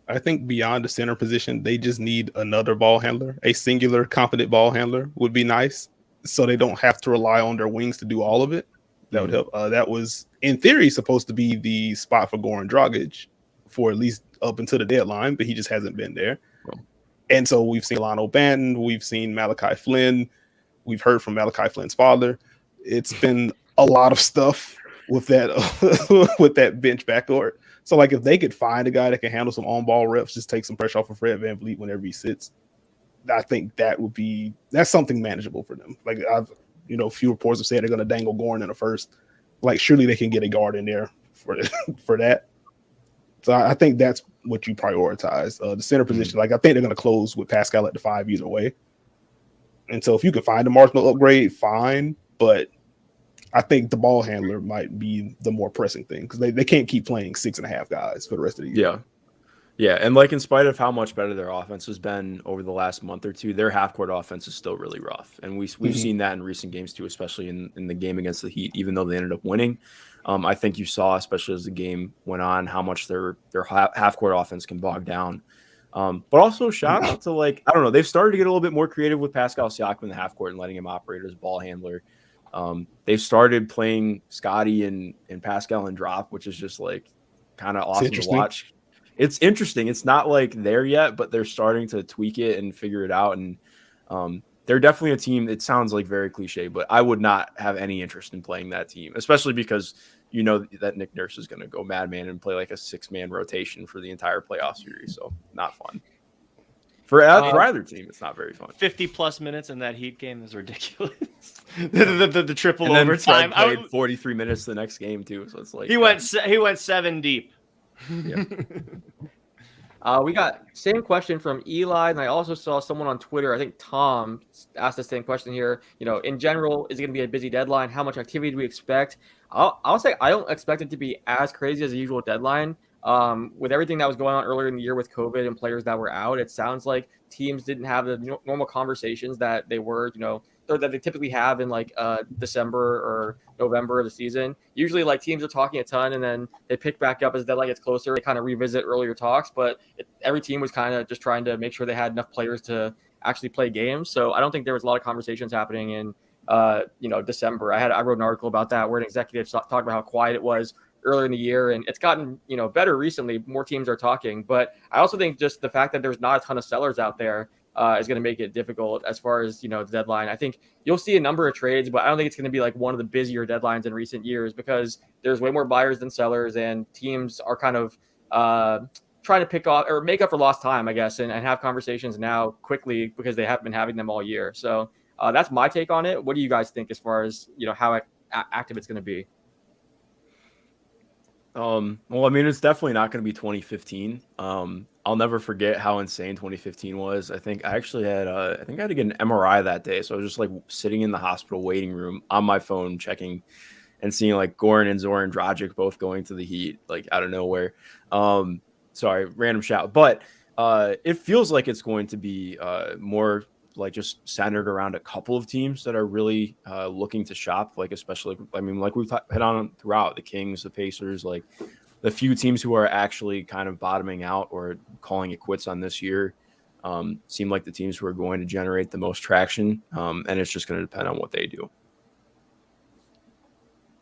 I think beyond the center position, they just need another ball handler. A singular, competent ball handler would be nice, so they don't have to rely on their wings to do all of it. That would help. That was, in theory, supposed to be the spot for Goran Dragic for at least up until the deadline, but he just hasn't been there. And so we've seen Lionel Banton, we've seen Malachi Flynn, we've heard from Malachi Flynn's father. It's been a lot of stuff with that with that bench backcourt. So like if they could find a guy that can handle some on-ball reps, just take some pressure off of Fred VanVleet whenever he sits, I think that's something manageable for them. Like few reports have said they're going to dangle Gordon in the first. Like surely they can get a guard in there for that. So I think that's what you prioritize. The center position, like I think they're going to close with Pascal at the 5 either way. And so if you can find a marginal upgrade, fine. But I think the ball handler might be the more pressing thing because they can't keep playing 6.5 guys for the rest of the year. Yeah. And like in spite of how much better their offense has been over the last month or two, their half-court offense is still really rough. And we've seen that in recent games too, especially in the game against the Heat, even though they ended up winning. I think you saw, especially as the game went on, how much their half-court offense can bog down. But also shout out to I don't know, they've started to get a little bit more creative with Pascal Siakam in the half-court and letting him operate as ball handler. They've started playing Scotty and Pascal in drop, which is just kind of awesome to watch. It's interesting. It's not there yet, but they're starting to tweak it and figure it out. And they're definitely a team. It sounds very cliche, but I would not have any interest in playing that team, especially because that Nick Nurse is going to go madman and play a 6-man rotation for the entire playoff series. So not fun. For either team, it's not very fun. 50+ minutes in that Heat game is ridiculous. the triple and overtime. Fred played 43 minutes the next game too. So it's he went 7 deep. Yeah. We got same question from Eli, and I also saw someone on Twitter, I think Tom, asked the same question here. In general, is it going to be a busy deadline? How much activity do we expect? I'll say I don't expect it to be as crazy as the usual deadline. With everything that was going on earlier in the year with COVID and players that were out, it sounds like teams didn't have the normal conversations that they were, that they typically have in December or November of the season. Usually teams are talking a ton and then they pick back up as the deadline gets closer. They kind of revisit earlier talks, but every team was kind of just trying to make sure they had enough players to actually play games. So I don't think there was a lot of conversations happening in, December. I wrote an article about that where an executive talked about how quiet it was earlier in the year, and it's gotten better recently. More teams are talking, but I also think just the fact that there's not a ton of sellers out there is going to make it difficult as far as the deadline. I think you'll see a number of trades, but I don't think it's going to be one of the busier deadlines in recent years because there's way more buyers than sellers, and teams are kind of trying to pick off or make up for lost time, I guess, and have conversations now quickly because they haven't been having them all year. So that's my take on it. What do you guys think as far as how active it's going to be? Well, I mean, it's definitely not going to be 2015. I'll never forget how insane 2015 was. I think I actually had I had to get an MRI that day. So I was just sitting in the hospital waiting room on my phone, checking and seeing Goran and Zoran Dragic both going to the Heat, out of nowhere. Sorry, random shout. But it feels like it's going to be more just centered around a couple of teams that are really looking to shop, especially, we've hit on throughout, the Kings, the Pacers, the few teams who are actually kind of bottoming out or calling it quits on this year seem like the teams who are going to generate the most traction, and it's just going to depend on what they do.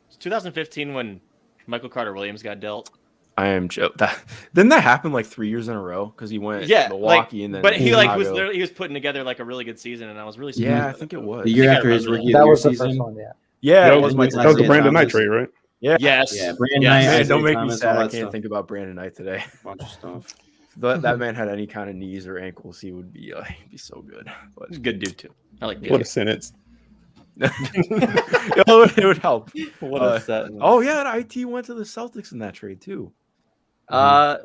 It's 2015 when Michael Carter-Williams got dealt. I am didn't that happen 3 years in a row because he went to Milwaukee and then but he was putting together a really good season, and I was really surprised. Yeah, I think it was the year after his rookie that was the season. first one. That was the Brandon Knight trade, right? Yeah. Yes. Yeah, Brandon Knight. Man, don't make me Thomas, sad. all I that can't stuff. think about Brandon Knight today. Bunch of stuff. If that man had any kind of knees or ankles, he would be he'd be so good. But He's a good dude too. I like What a sentence. it would help. What a set. Oh yeah, and IT went to the Celtics in that trade too.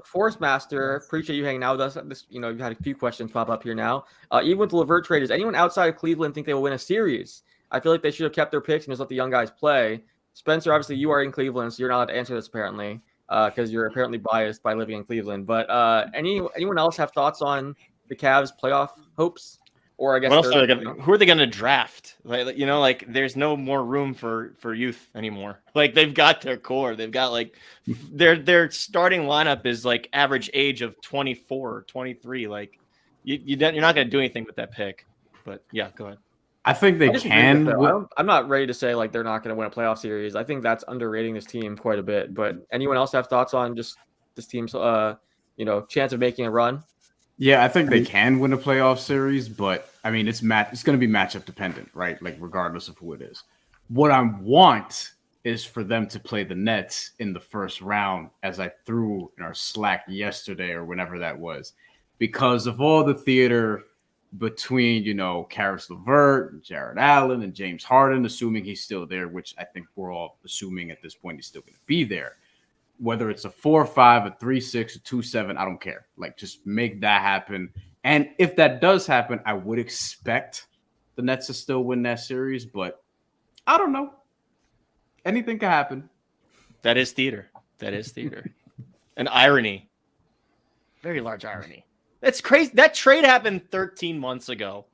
Force Master, appreciate you hanging out with us. You've had a few questions pop up here now. Even with the Levert trade, does anyone outside of Cleveland think they will win a series? I feel like they should have kept their picks and just let the young guys play. Spencer, obviously you are in Cleveland, so you're not allowed to answer this apparently, because you're apparently biased by living in Cleveland. But anyone else have thoughts on the Cavs' playoff hopes? Or I guess who are they going to draft? There's no more room for youth anymore. They've got their core. They've got their starting lineup is average age of 24, 23. You're not going to do anything with that pick. But yeah, go ahead. I think they can. I'm not ready to say they're not going to win a playoff series. I think that's underrating this team quite a bit. But anyone else have thoughts on just this team's chance of making a run? Yeah, I think they can win a playoff series, but it's going to be matchup dependent, right? Regardless of who it is. What I want is for them to play the Nets in the first round, as I threw in our Slack yesterday or whenever that was, because of all the theater between, Karis Levert, Jared Allen, and James Harden, assuming he's still there, which I think we're all assuming at this point he's still going to be there. Whether it's a 4-5, a 3-6, a 2-7, I don't care. Like, just make that happen. And if that does happen, I would expect the Nets to still win that series, but I don't know. Anything can happen. That is theater. An irony. Very large irony. That's crazy. That trade happened 13 months ago.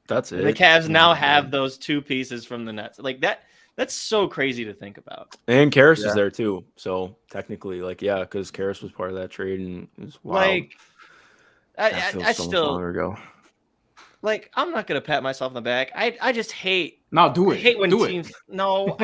That's it. The Cavs now have those two pieces from the Nets. Like that. That's so crazy to think about. And Karis is there too. So technically, because Karis was part of that trade, and it was wild. Like, I still longer ago. Like, I'm not gonna pat myself on the back. I just hate. No, do it. I hate when do teams. It. No,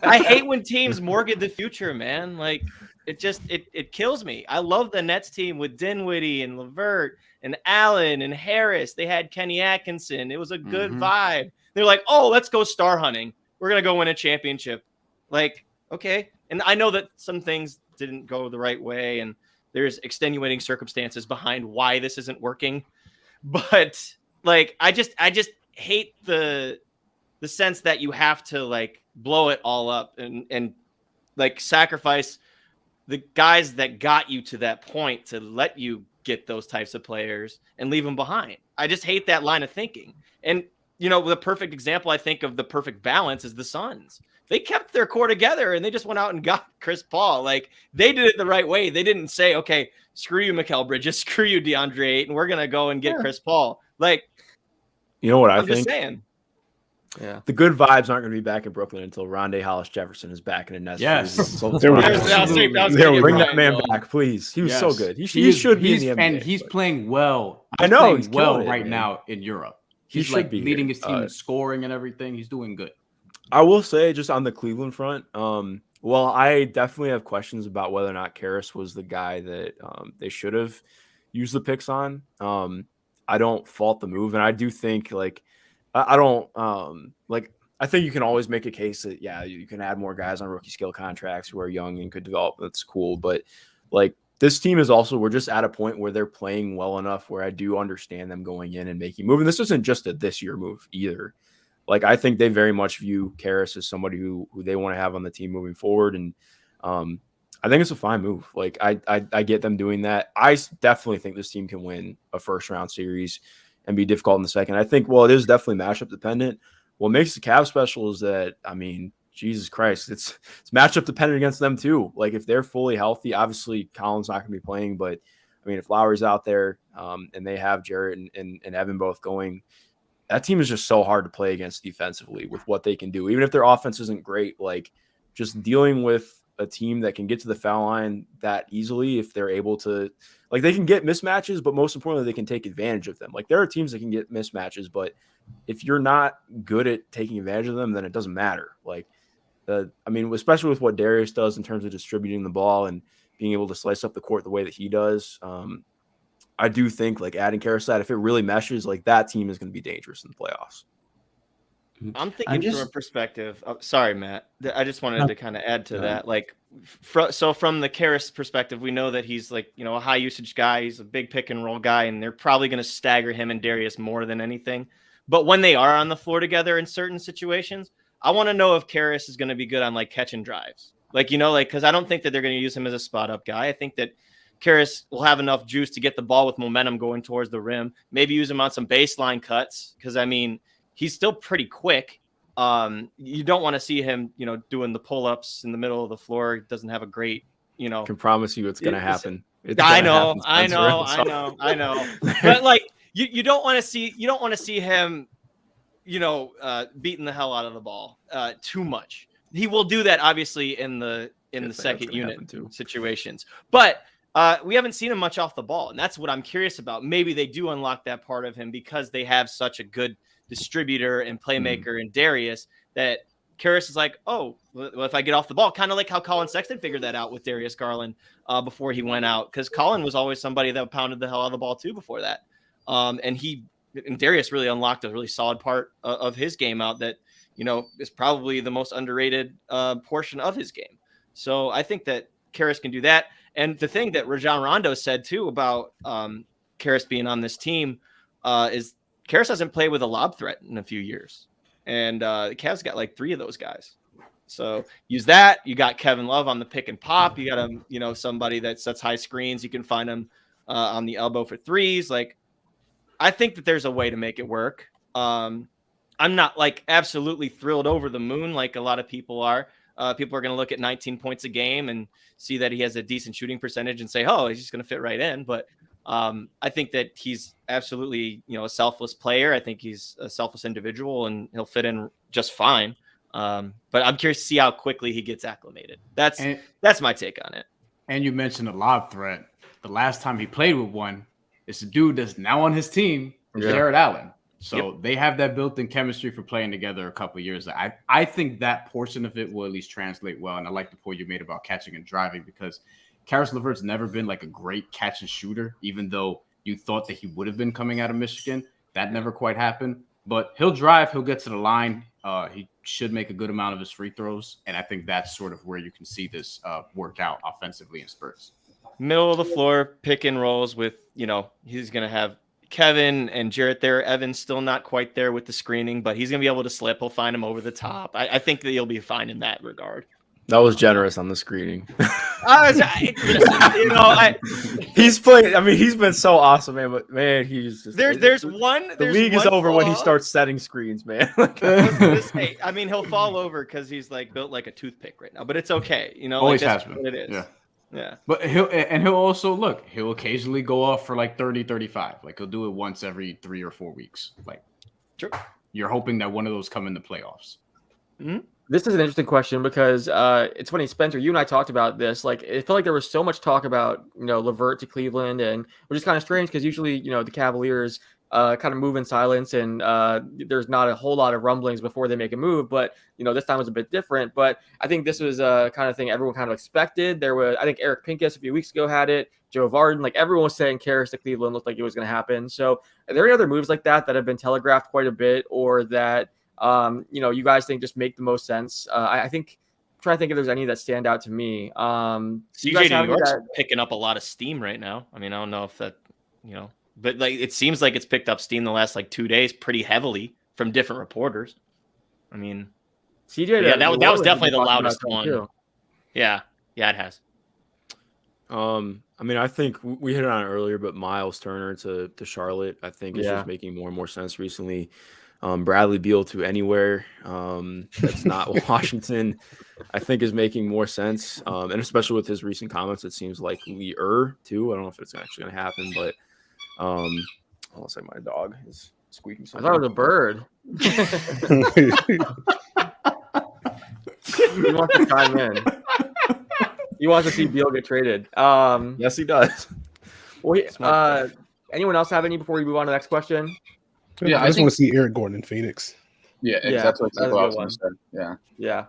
I hate when teams mortgage the future, man. Like, it kills me. I love the Nets team with Dinwiddie and Levert and Allen and Harris. They had Kenny Atkinson. It was a good vibe. They're like, oh, let's go star hunting. We're going to go win a championship. Like, okay. And I know that some things didn't go the right way, and there's extenuating circumstances behind why this isn't working. But like, I just hate the sense that you have to like blow it all up and like sacrifice the guys that got you to that point to let you get those types of players and leave them behind. I just hate that line of thinking. And the perfect example I think of the perfect balance is the Suns. They kept their core together and they just went out and got Chris Paul. Like, they did it the right way. They didn't say, okay, screw you, Mikal Bridges, screw you, DeAndre Ayton. We're going to go and get Chris Paul. Like, you know what I'm think? just saying. Yeah. The good vibes aren't going to be back in Brooklyn until Rondé Hollis Jefferson is back in a Nets. Yes. So There we go. bring that man back, please. He was so good. He should be in the NBA. And he's playing well. I know. He's playing well right now in Europe. He He's should like be leading here. his team in scoring and everything. He's doing good. I will say, just on the Cleveland front, well, I definitely have questions about whether or not Karis was the guy that they should have used the picks on. I don't fault the move, and I do think I think you can always make a case that you can add more guys on rookie scale contracts who are young and could develop. That's cool, but this team is also, we're just at a point where they're playing well enough where I do understand them going in and making a move. And this isn't just a this year move either. Like, I think they very much view Karis as somebody who they want to have on the team moving forward. And I think it's a fine move. Like, I get them doing that. I definitely think this team can win a first round series and be difficult in the second. I think, well, it is definitely matchup dependent. What makes the Cavs special is that, I mean, Jesus Christ, it's matchup dependent against them too. Like, if they're fully healthy, obviously Collins not going to be playing, but I mean, if Lowry's out there and they have Jarrett and Evan both going, that team is just so hard to play against defensively with what they can do. Even if their offense isn't great, like, just dealing with a team that can get to the foul line that easily, if they're able to, like, they can get mismatches, but most importantly, they can take advantage of them. Like, there are teams that can get mismatches, but if you're not good at taking advantage of them, then it doesn't matter. Like, I mean, especially with what Darius does in terms of distributing the ball and being able to slice up the court the way that he does, I do think, like, adding Karis, if it really meshes, like, that team is going to be dangerous in the playoffs. I'm thinking from a perspective. Sorry, Matt. I just wanted to kind of add to that. Like, so from the Karis perspective, we know that he's like, a high usage guy. He's a big pick and roll guy, and they're probably going to stagger him and Darius more than anything. But when they are on the floor together in certain situations, I want to know if Karis is going to be good on like catching drives. Like, because I don't think that they're going to use him as a spot up guy. I think that Karis will have enough juice to get the ball with momentum going towards the rim. Maybe use him on some baseline cuts because, I mean, he's still pretty quick. You don't want to see him, doing the pull-ups in the middle of the floor. He doesn't have a great, I can promise you it's going to happen. I know. But like, you don't want to see him, beating the hell out of the ball too much. He will do that obviously in the second unit situations, but we haven't seen him much off the ball, and that's what I'm curious about. Maybe they do unlock that part of him because they have such a good distributor and playmaker in Darius that Karis is like, oh, well, if I get off the ball, kind of like how Colin Sexton figured that out with Darius Garland before he went out, because Colin was always somebody that pounded the hell out of the ball too before that. And Darius really unlocked a really solid part of his game out that, is probably the most underrated portion of his game. So I think that Karis can do that. And the thing that Rajon Rondo said too about Karis being on this team is Karis hasn't played with a lob threat in a few years. And the Cavs got like 3 of those guys. So use that. You got Kevin Love on the pick and pop. You got somebody that sets high screens. You can find him on the elbow for threes. Like, I think that there's a way to make it work. I'm not like absolutely thrilled over the moon like a lot of people are. People are going to look at 19 points a game and see that he has a decent shooting percentage and say, oh, he's just going to fit right in. But I think that he's absolutely, a selfless player. I think he's a selfless individual and he'll fit in just fine. But I'm curious to see how quickly he gets acclimated. That's my take on it. And you mentioned a lob threat. The last time he played with one, it's a dude that's now on his team, Jared Allen. So they have that built-in chemistry for playing together a couple of years. I think that portion of it will at least translate well. And I like the point you made about catching and driving, because Karis Levert's never been like a great catch and shooter, even though you thought that he would have been coming out of Michigan. That never quite happened. But he'll drive. He'll get to the line. He should make a good amount of his free throws. And I think that's sort of where you can see this work out offensively in spurts. Middle of the floor, pick and rolls with, he's going to have Kevin and Jarrett there. Evan's still not quite there with the screening, but he's going to be able to slip. He'll find him over the top. I think that he'll be fine in that regard. That was generous on the screening. He's playing. I mean, he's been so awesome, man. But man, he's just, the league is over when he starts setting screens, man. I mean, he'll fall over because he's like built like a toothpick right now. But it's okay, Always has been. What it is. Yeah. But he'll also he'll occasionally go off for like 30, 35. Like he'll do it once every 3 or 4 weeks. Like, true. You're hoping that one of those come in the playoffs. Mm-hmm. This is an interesting question because it's funny, Spencer, you and I talked about this. Like, it felt like there was so much talk about, Levert to Cleveland, and which is kind of strange because usually, the Cavaliers kind of move in silence and there's not a whole lot of rumblings before they make a move. But, this time was a bit different. But I think this was a kind of thing everyone kind of expected. There was, I think Eric Pincus a few weeks ago had it. Joe Varden, like everyone was saying Karis to Cleveland looked like it was going to happen. So are there any other moves like that have been telegraphed quite a bit, or that you guys think just make the most sense? I think I'm trying to think if there's any that stand out to me. CJ New York's picking up a lot of steam right now. I mean, I don't know if that, but like it seems like it's picked up steam the last like 2 days pretty heavily from different reporters. I mean, CJ, that was definitely the loudest one. Too. Yeah, it has. I mean, I think we hit on it earlier, but Miles Turner to Charlotte, I think is just making more and more sense recently. Bradley Beal to anywhere that's not Washington, I think is making more sense. And especially with his recent comments, it seems like too. I don't know if it's actually going to happen, but I'll say my dog is squeaking something. I thought it was a bird. He wants to chime in. He wants to see Beal get traded. Yes, he does. Well, anyone else have any before we move on to the next question? Yeah, I just want to see Eric Gordon in Phoenix. Yeah, that's what I was going to say. Yeah.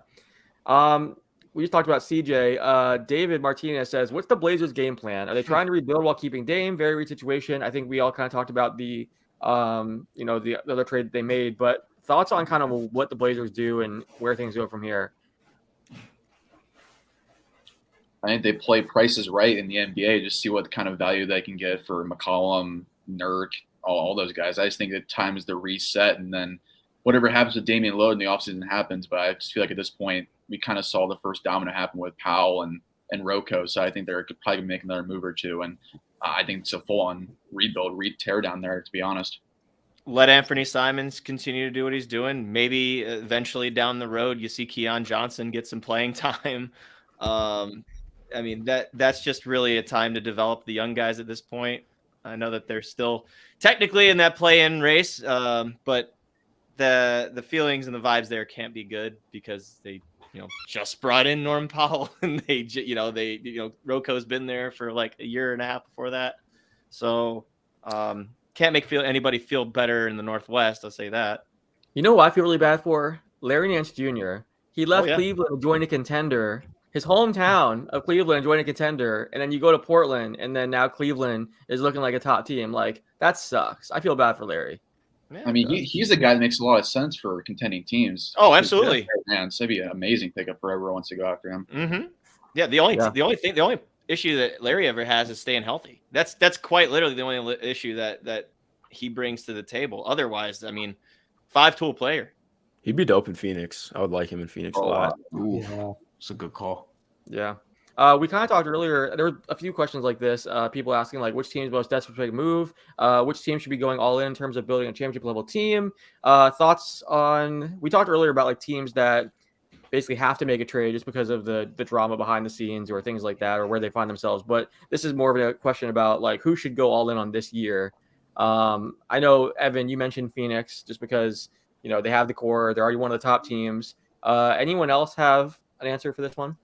We just talked about CJ. David Martinez says, "What's the Blazers' game plan? Are they trying to rebuild while keeping Dame? Very weird situation." I think we all kind of talked about the other trade that they made, but thoughts on kind of what the Blazers do and where things go from here. I think they play prices right in the NBA. Just see what kind of value they can get for McCollum, Nurk, all those guys. I just think that time is the reset, and then whatever happens with Damian Lillard in the offseason happens. But I just feel like at this point, we kind of saw the first domino happen with Powell and Rocco. So I think they're probably make another move or two. And I think it's a full-on rebuild, tear down there, to be honest. Let Anthony Simons continue to do what he's doing. Maybe eventually down the road, you see Keon Johnson get some playing time. I mean, that's just really a time to develop the young guys at this point. I know that they're still technically in that play-in race, but the feelings and the vibes there can't be good because they, just brought in Norm Powell and they Rocco's been there for like a year and a half before that. So can't make anybody feel better in the Northwest. I'll say that. You know what I feel really bad for? Larry Nance Jr. He left Cleveland and joined a contender. His hometown of Cleveland joined a contender, and then you go to Portland, and then now Cleveland is looking like a top team. Like, that sucks. I feel bad for Larry. Yeah, I mean, he's the guy that makes a lot of sense for contending teams. Oh, absolutely. Man, so that'd be an amazing pickup for everyone wants to go after him. Mm-hmm. Yeah, the only issue that Larry ever has is staying healthy. That's quite literally the only issue that he brings to the table. Otherwise, I mean, 5-tool player. He'd be dope in Phoenix. I would like him in Phoenix a lot. Ooh, Yeah. it's a good call. Yeah. We kind of talked earlier. There were a few questions like this. People asking like which team is most desperate to make a move, which team should be going all in terms of building a championship level team. Thoughts on? We talked earlier about like teams that basically have to make a trade just because of the drama behind the scenes or things like that, or where they find themselves. But this is more of a question about like who should go all in on this year. I know Evan, you mentioned Phoenix just because they have the core. They're already one of the top teams. Anyone else have an answer for this one?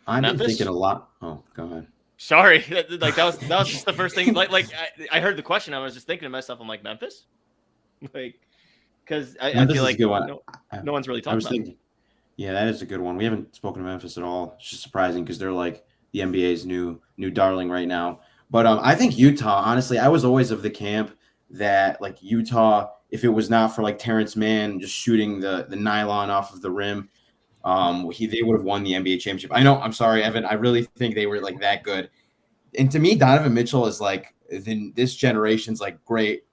I've been Memphis? thinking a lot. Oh, go ahead. Sorry, like that was just the first thing. Like I heard the question, I was just thinking to myself, I'm like Memphis, like because I feel like no one's really talking about it. Yeah, that is a good one. We haven't spoken to Memphis at all. It's just surprising because they're like the NBA's new darling right now. But I think Utah. Honestly, I was always of the camp that like Utah, if it was not for like Terrence Mann just shooting the nylon off of the rim. They would have won the NBA championship. I know. I'm sorry, Evan. I really think they were like that good. And to me, Donovan Mitchell is like this generation's like great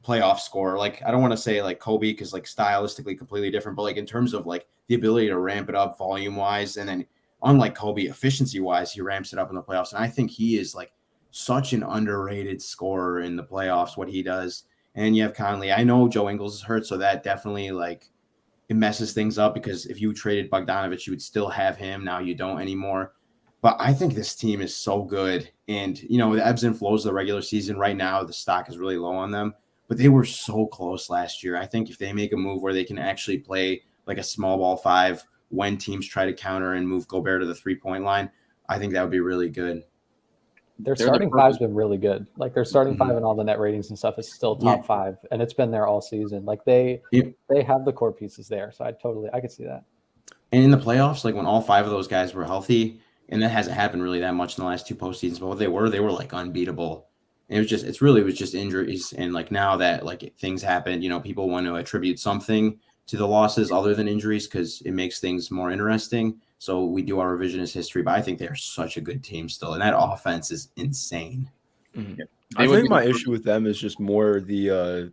playoff scorer. Like I don't want to say like Kobe because like stylistically completely different, but like in terms of like the ability to ramp it up volume wise, and then unlike Kobe, efficiency wise, he ramps it up in the playoffs. And I think he is like such an underrated scorer in the playoffs. What he does, and you have Conley. I know Joe Ingles is hurt, so that definitely like. It messes things up because if you traded Bogdanovich, you would still have him. Now you don't anymore. But I think this team is so good. And, the ebbs and flows of the regular season right now, the stock is really low on them. But they were so close last year. I think if they make a move where they can actually play like a small ball five when teams try to counter and move Gobert to the 3-point line, I think that would be really good. Their starting five's been really good. Like their starting five and all the net ratings and stuff is still top five, and it's been there all season. Like they have the core pieces there, so I could see that. And in the playoffs, like when all five of those guys were healthy, and that hasn't happened really that much in the last two postseasons, but what they were like unbeatable. And it was just injuries, and like now that like things happen, people want to attribute something to the losses other than injuries because it makes things more interesting. So we do our revisionist history, but I think they're such a good team still, and that offense is insane. Mm-hmm. I think my issue with them is just more the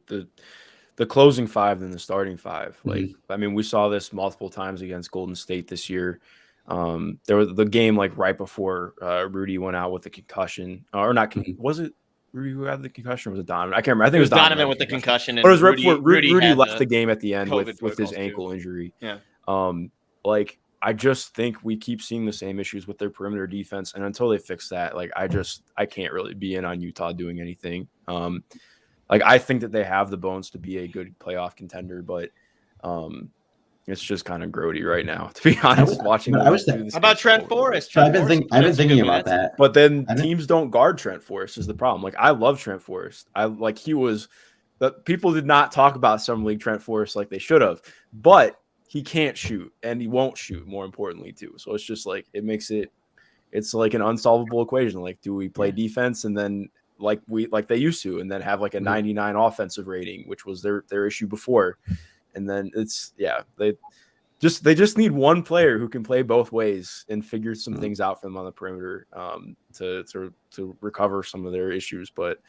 closing five than the starting five. Like, I mean, we saw this multiple times against Golden State this year. There was the game like right before Rudy went out with the concussion, or not? Was it Rudy who had the concussion? Or was it Donovan? I can't remember. I think it was Donovan with the concussion. And it was right before Rudy left the game at the end with his ankle injury. Yeah. Like. I just think we keep seeing the same issues with their perimeter defense. And until they fix that, like, I can't really be in on Utah doing anything. Like, I think that they have the bones to be a good playoff contender, but it's just kind of grody right now, to be honest, watching. How about Trent Forrest? I've been thinking about that. But then teams don't guard Trent Forrest is the problem. Like, I love Trent Forrest. People did not talk about Summer League Trent Forrest like they should have, but he can't shoot and he won't shoot, more importantly too. So it's just like, it's like an unsolvable equation. Like, do we play defense and then like they used to, and then have like a 99 offensive rating, which was their issue before. And then they just need one player who can play both ways and figure some things out for them on the perimeter to recover some of their issues. But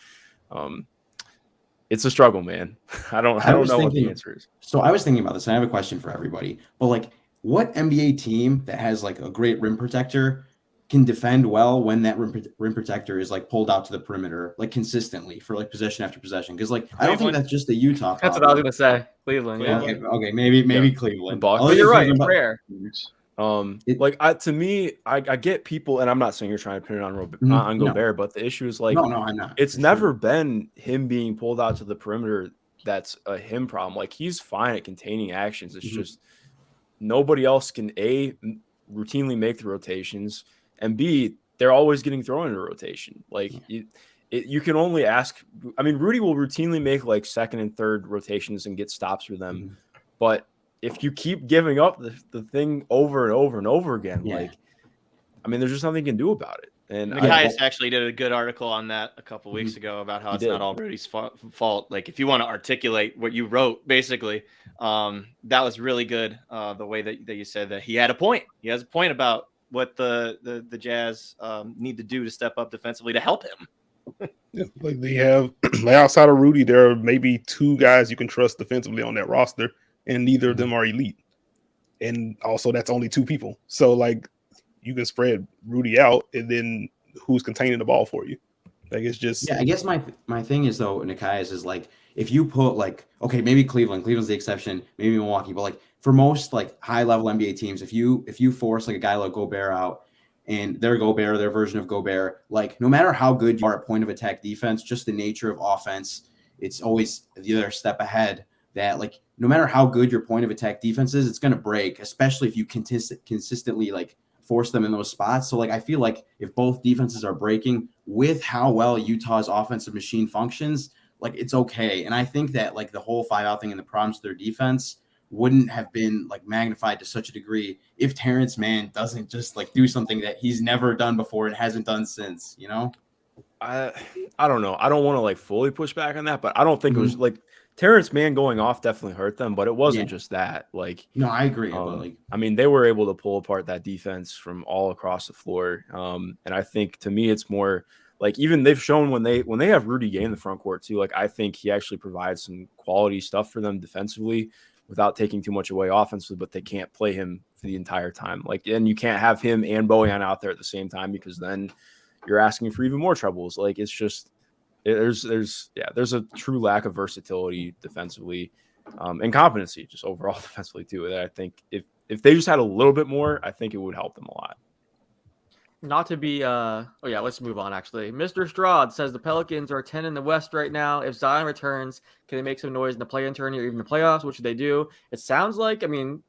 it's a struggle, man. I don't know what the answer is. So I was thinking about this, and I have a question for everybody. But like, what NBA team that has like a great rim protector can defend well when that rim protector is like pulled out to the perimeter, like consistently for like possession after possession? Because like I don't think that's just the Utah problem. That's what I was gonna say. Cleveland. Yeah. Okay, maybe Cleveland. But you're right. It's rare. To me, I get people, and I'm not saying you're trying to pin it on Gobert, but the issue is like, no, I'm not. It's never been him being pulled out to the perimeter. That's a him problem. Like, he's fine at containing actions. It's just nobody else can routinely make the rotations, and B, they're always getting thrown into rotation. Like you can only ask. I mean, Rudy will routinely make like second and third rotations and get stops for them, but if you keep giving up the thing over and over and over again, like, I mean, there's just nothing you can do about it. And Nikias actually did a good article on that a couple weeks ago about how it's did. not all Rudy's fault. Like, if you want to articulate what you wrote, basically, that was really good. The way that you said that he had a point. He has a point about what the Jazz need to do to step up defensively to help him. Yeah, like they have, like outside of Rudy, there are maybe 2 guys you can trust defensively on that roster, and neither of them are elite. And also, that's only 2 people. So, like, you can spread Rudy out, and then who's containing the ball for you? Like, it's just. Yeah, I guess my thing is, though, Nikias, is like, if you put, like, okay, maybe Cleveland's the exception, maybe Milwaukee, but like for most like high level NBA teams, if you force like a guy like Gobert out, and their version of Gobert, like no matter how good you are at point of attack defense, just the nature of offense, it's always the other step ahead. That like no matter how good your point of attack defense is, it's going to break, especially if you consistently like force them in those spots. So like I feel like if both defenses are breaking with how well Utah's offensive machine functions, like it's okay. And I think that like the whole 5-out thing and the problems to their defense wouldn't have been like magnified to such a degree if Terrence Mann doesn't just like do something that he's never done before and hasn't done since, you know? I don't know. I don't want to like fully push back on that, but I don't think it was like Terrence Mann going off definitely hurt them, but it wasn't just that. Like, no, I agree. But like, I mean, they were able to pull apart that defense from all across the floor. And I think to me, it's more like even they've shown when they have Rudy Gay in the front court too. Like, I think he actually provides some quality stuff for them defensively without taking too much away offensively, but they can't play him for the entire time. Like, and you can't have him and Bojan out there at the same time because then you're asking for even more troubles. Like, it's just there's a true lack of versatility defensively, and competency just overall defensively too. That I think if they just had a little bit more, I think it would help them a lot. Not to be let's move on actually. Mr. Strahd says the Pelicans are 10 in the West right now. If Zion returns, can they make some noise in the play-in tournament or even the playoffs? What should they do? It sounds like, I mean,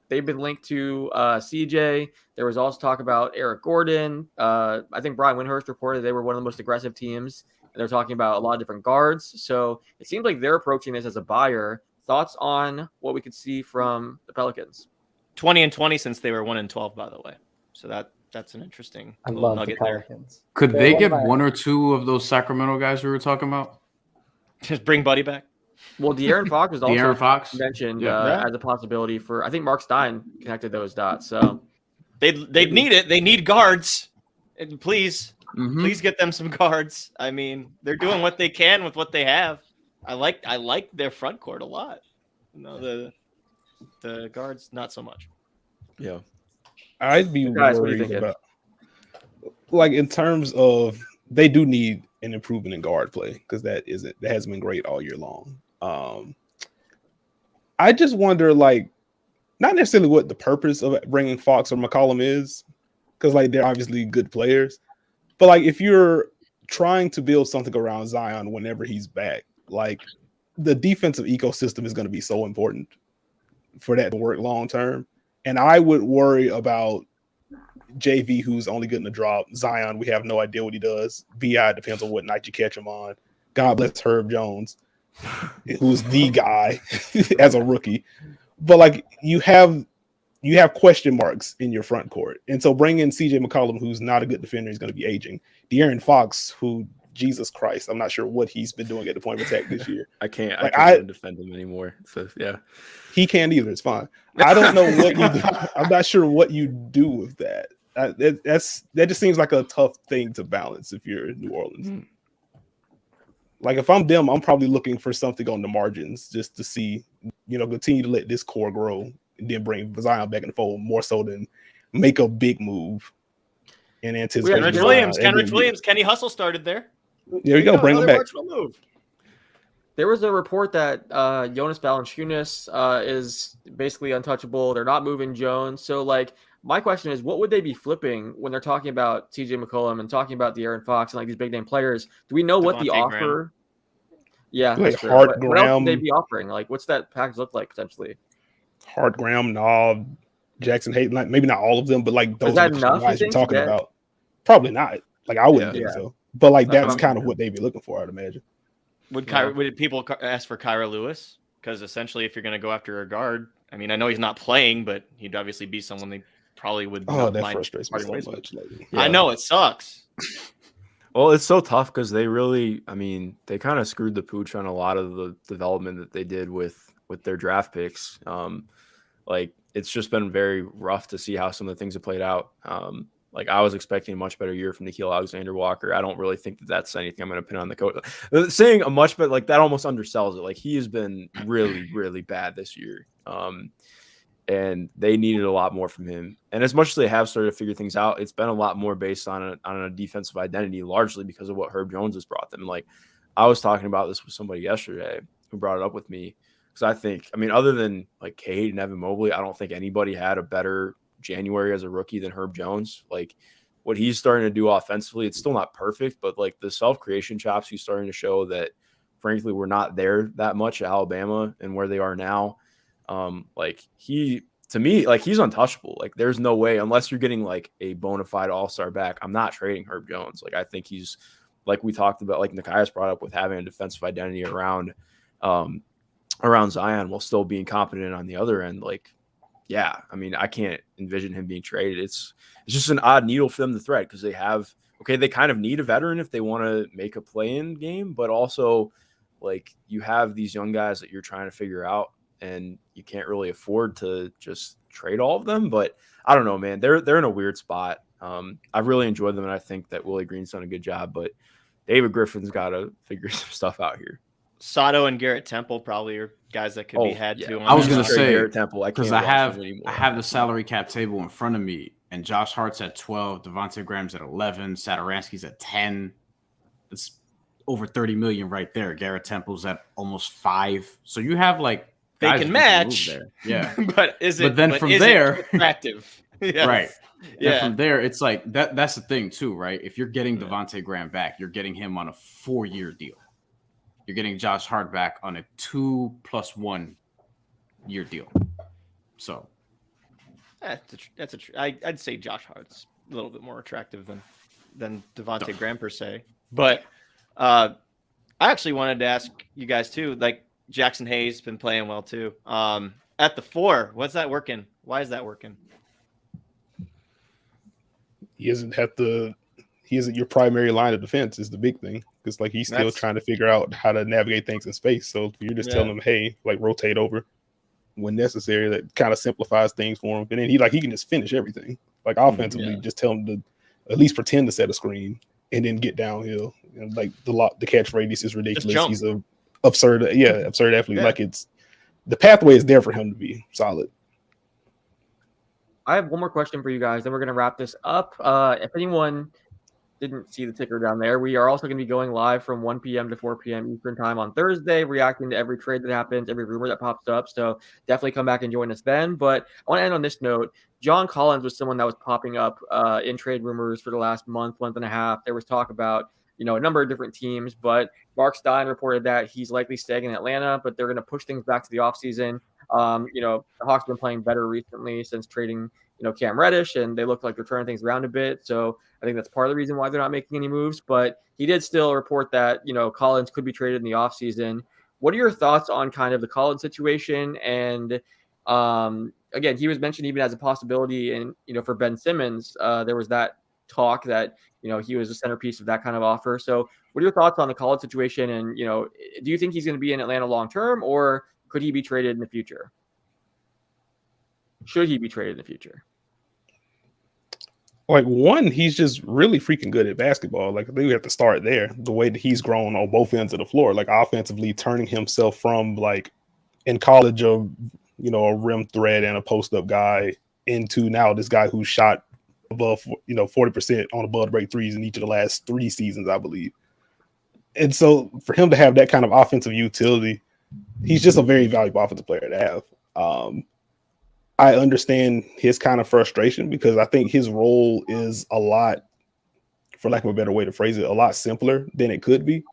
they've been linked to CJ. There was also talk about Eric Gordon. I think Brian Windhorst reported they were one of the most aggressive teams, and they're talking about a lot of different guards. So it seems like they're approaching this as a buyer. Thoughts on what we could see from the Pelicans? 20-20 since they were 1-12, by the way. So that's an interesting little nugget there. Could they get 1 or 2 of those Sacramento guys we were talking about? Just bring Buddy back. Well, De'Aaron Fox was also mentioned Yeah. as a possibility for. I think Mark Stein connected those dots. So They need it. They need guards. And please get them some guards. I mean, they're doing what they can with what they have. I like their front court a lot. No, the guards not so much. Yeah. I'd be worried about, like, in terms of they do need an improvement in guard play because that hasn't been great all year long. I just wonder, like, not necessarily what the purpose of bringing Fox or McCollum is, because like they're obviously good players, but like if you're trying to build something around Zion whenever he's back, like the defensive ecosystem is going to be so important for that to work long term. And I would worry about JV, who's only getting a drop. Zion, we have no idea what he does. BI depends on what night you catch him on. God bless Herb Jones, who's the guy as a rookie. But like you have question marks in your front court. And so bring in CJ McCollum, who's not a good defender, he's going to be aging. De'Aaron Fox, who, Jesus Christ, I'm not sure what he's been doing at the point of attack this year. I can't defend him anymore. So yeah. He can't either. It's fine. I don't know what you do. I'm not sure what you do with that. That just seems like a tough thing to balance if you're in New Orleans. Like if I'm them, I'm probably looking for something on the margins just to see, continue to let this core grow and then bring Zion back in the fold more so than make a big move in anticipation. Kenrich Williams, Kenny Hustle started there. There you go. Bring him back. Move. There was a report that Jonas Valanciunas is basically untouchable. They're not moving Jones. So, like, my question is, what would they be flipping when they're talking about TJ McCollum and talking about De'Aaron Fox and like these big name players? Do we know what the offer? Graham. Yeah, like what else would they be offering? Like, what's that package look like potentially? Hart Graham, Nob, Jackson Hayden, like maybe not all of them, but like those are the enough, guys you're talking about. Probably not. Like I wouldn't think so. But like that's kind of what they'd be looking for, I'd imagine. Would people ask for Kyra Lewis? Because essentially, if you're going to go after a guard, I mean, I know he's not playing, but he'd obviously be someone they probably would. Oh, not that mind frustrates me parting so ways with. much. Like, I know it sucks. Well, it's so tough because they really, I mean, they kind of screwed the pooch on a lot of the development that they did with their draft picks. Like it's just been very rough to see how some of the things have played out. Like I was expecting a much better year from Nickeil Alexander-Walker. I don't really think that that's anything I'm going to pin on the coach. Saying a much better, like that almost undersells it. Like he has been really, really bad this year. And they needed a lot more from him. And as much as they have started to figure things out, it's been a lot more based on a defensive identity, largely because of what Herb Jones has brought them. Like I was talking about this with somebody yesterday who brought it up with me. Because I mean, other than like Cade and Evan Mobley, I don't think anybody had a better January as a rookie than Herb Jones. Like what he's starting to do offensively, it's still not perfect, but like the self-creation chops he's starting to show that frankly were not there that much at Alabama and where they are now. Like to me, like he's untouchable. Like there's no way, unless you're getting like a bona fide all-star back, I'm not trading Herb Jones. Like I think he's, like we talked about, like Nikias brought up, with having a defensive identity around Zion while still being competent on the other end. Like, yeah, I mean, I can't envision him being traded. It's just an odd needle for them to thread because they kind of need a veteran if they want to make a play-in game, but also like you have these young guys that you're trying to figure out and you can't really afford to just trade all of them. But I don't know, man, they're in a weird spot. I've really enjoyed them and I think that Willie Green's done a good job, but David Griffin's got to figure some stuff out here. Sato and Garrett Temple probably are guys that could be had too. I was going to say Garrett Temple because I have the salary cap table in front of me, and Josh Hart's at 12, Devontae Graham's at 11, Satoransky's at 10. It's over 30 million right there. Garrett Temple's at almost 5. So you have like they can match there. Yeah. but from there attractive. Yes. Right. Yeah. And from there, it's like that's the thing too, right? If you're getting Devontae Graham back, you're getting him on a 4-year deal. You're getting Josh Hart back on a 2+1 year deal. So I'd say Josh Hart's a little bit more attractive than Devontae Graham per se. But I actually wanted to ask you guys too. Like Jackson Hayes been playing well too. At the 4, what's that working? Why is that working? he isn't your primary line of defense is the big thing. Because like he's still trying to figure out how to navigate things in space. So if you're just telling him, hey, like rotate over when necessary, that kind of simplifies things for him. And then he can just finish everything. Like offensively, just tell him to at least pretend to set a screen and then get downhill. And like the catch radius is ridiculous. He's a absurd athlete. Like the pathway is there for him to be solid. I have one more question for you guys, then we're going to wrap this up. If anyone didn't see the ticker down there, we are also going to be going live from 1 p.m. to 4 p.m. Eastern time on Thursday, reacting to every trade that happens, every rumor that pops up. So definitely come back and join us then. But I want to end on this note. John Collins was someone that was popping up in trade rumors for the last month and a half. There was talk about, a number of different teams, but Mark Stein reported that he's likely staying in Atlanta, but they're going to push things back to the offseason. The Hawks have been playing better recently since trading, Cam Reddish, and they look like they're turning things around a bit. So I think that's part of the reason why they're not making any moves. But he did still report that, Collins could be traded in the offseason. What are your thoughts on kind of the Collins situation? And again, he was mentioned even as a possibility in, for Ben Simmons. There was that talk that, he was a centerpiece of that kind of offer. So what are your thoughts on the Collins situation? And, do you think he's going to be in Atlanta long term, or could he be traded in the future? Should he be traded in the future? Like, one, he's just really freaking good at basketball. Like, I think we have to start there. The way that he's grown on both ends of the floor, like offensively turning himself from like in college of, a rim threat and a post-up guy into now this guy who shot above, 40% on above break threes in each of the last 3 seasons, I believe. And so for him to have that kind of offensive utility, he's just a very valuable offensive player to have. I understand his kind of frustration because I think his role is a lot, for lack of a better way to phrase it, a lot simpler than it could be,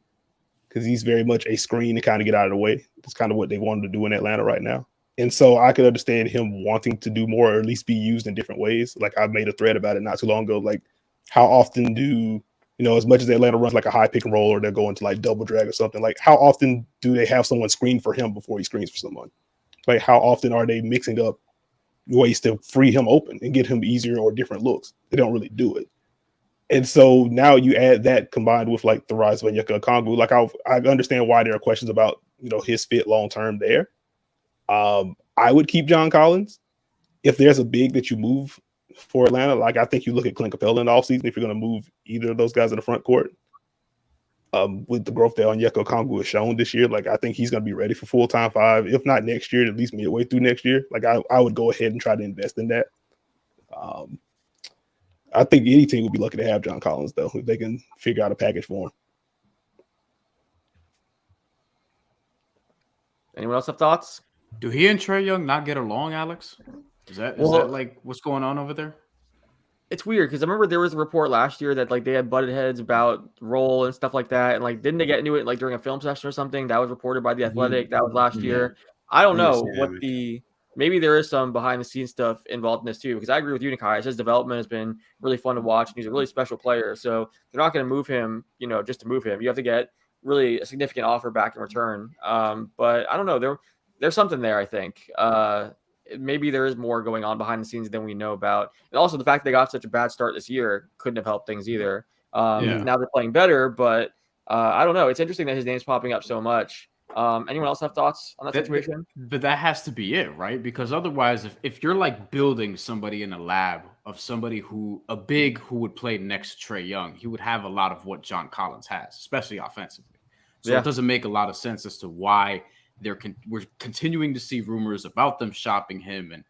because he's very much a screen to kind of get out of the way. That's kind of what they wanted to do in Atlanta right now. And so I could understand him wanting to do more, or at least be used in different ways. Like I made a thread about it not too long ago. Like how often do, as much as Atlanta runs like a high pick and roll or they're going to like double drag or something, like how often do they have someone screen for him before he screens for someone? Like how often are they mixing up ways to free him open and get him easier or different looks. They don't really do it. And so now you add that combined with like the rise of Onyeka Okongwu. Like I understand why there are questions about, his fit long term there. I would keep John Collins. If there's a big that you move for Atlanta, like I think you look at Clint Capella in the offseason if you're going to move either of those guys in the front court. With the growth that Onyeka Okongwu has shown this year, like I think he's going to be ready for full-time 5, if not next year, at least midway through next year. Like I would go ahead and try to invest in that. I think any team would be lucky to have John Collins, though, if they can figure out a package for him. Anyone else have thoughts? Do he and Trae Young not get along, Alex? Is that like what's going on over there? It's weird because I remember there was a report last year that like they had butted heads about role and stuff like that, and like didn't they get into it like during a film session or something? That was reported by The Athletic. That was last year. I don't know what maybe there is some behind the scenes stuff involved in this too, because I agree with you, Karis. His development has been really fun to watch, and he's a really special player. So they're not going to move him, just to move him. You have to get really a significant offer back in return. But I don't know. There's something there, I think. Maybe there is more going on behind the scenes than we know about. And also the fact they got such a bad start this year couldn't have helped things either. Now they're playing better, but I don't know. It's interesting that his name's popping up so much. Anyone else have thoughts on that situation? But that has to be it, right? Because otherwise, if you're like building somebody in a lab of somebody who would play next to Trae Young, he would have a lot of what John Collins has, especially offensively. So it doesn't make a lot of sense as to why we're continuing to see rumors about them shopping him, and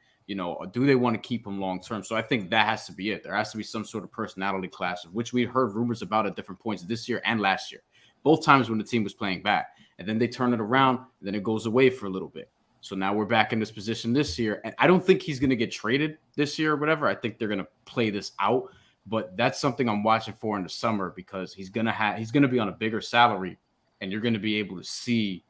do they want to keep him long term? So I think that has to be it. There has to be some sort of personality clash, of which we heard rumors about at different points this year and last year, both times when the team was playing bad, and then they turn it around, and then it goes away for a little bit. So now we're back in this position this year, and I don't think he's going to get traded this year or whatever. I think they're going to play this out, but that's something I'm watching for in the summer, because he's going to be on a bigger salary, and you're going to be able to see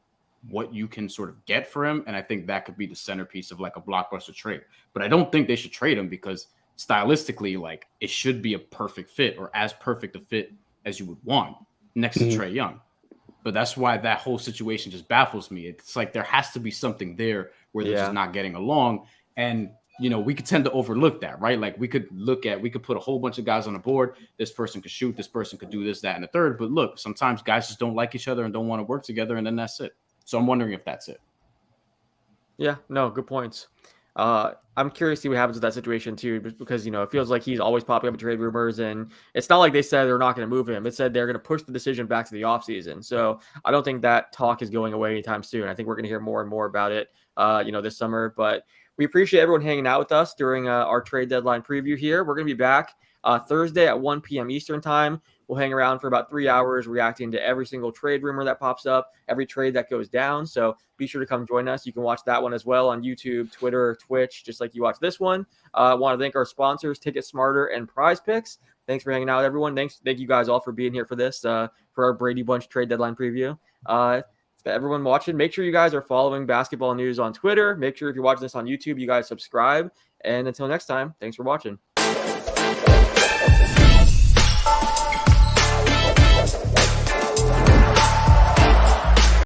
what you can sort of get for him. And I think that could be the centerpiece of like a blockbuster trade. But I don't think they should trade him, because stylistically, like, it should be a perfect fit, or as perfect a fit as you would want next to Trae Young. But that's why that whole situation just baffles me. It's like there has to be something there where they're just not getting along. And, we could tend to overlook that, right? Like we could put a whole bunch of guys on the board. This person could shoot, this person could do this, that, and the third. But look, sometimes guys just don't like each other and don't want to work together, and then that's it. So I'm wondering if that's it. Yeah, no, good points. I'm curious to see what happens with that situation too, because it feels like he's always popping up in trade rumors, and it's not like they said they're not going to move him. It said they're going to push the decision back to the offseason. So I don't think that talk is going away anytime soon. I think we're going to hear more and more about it, this summer. But we appreciate everyone hanging out with us during our trade deadline preview here. We're going to be back Thursday at 1 p.m. Eastern time. We'll hang around for about 3 hours reacting to every single trade rumor that pops up, every trade that goes down. So be sure to come join us. You can watch that one as well on YouTube, Twitter, Twitch, just like you watch this one. I want to thank our sponsors, Ticket Smarter and Prize Picks. Thanks for hanging out, everyone. Thank you guys all for being here for this, for our Brady Bunch trade deadline preview. Everyone watching, make sure you guys are following basketball news on Twitter. Make sure if you're watching this on YouTube, you guys subscribe. And until next time, thanks for watching.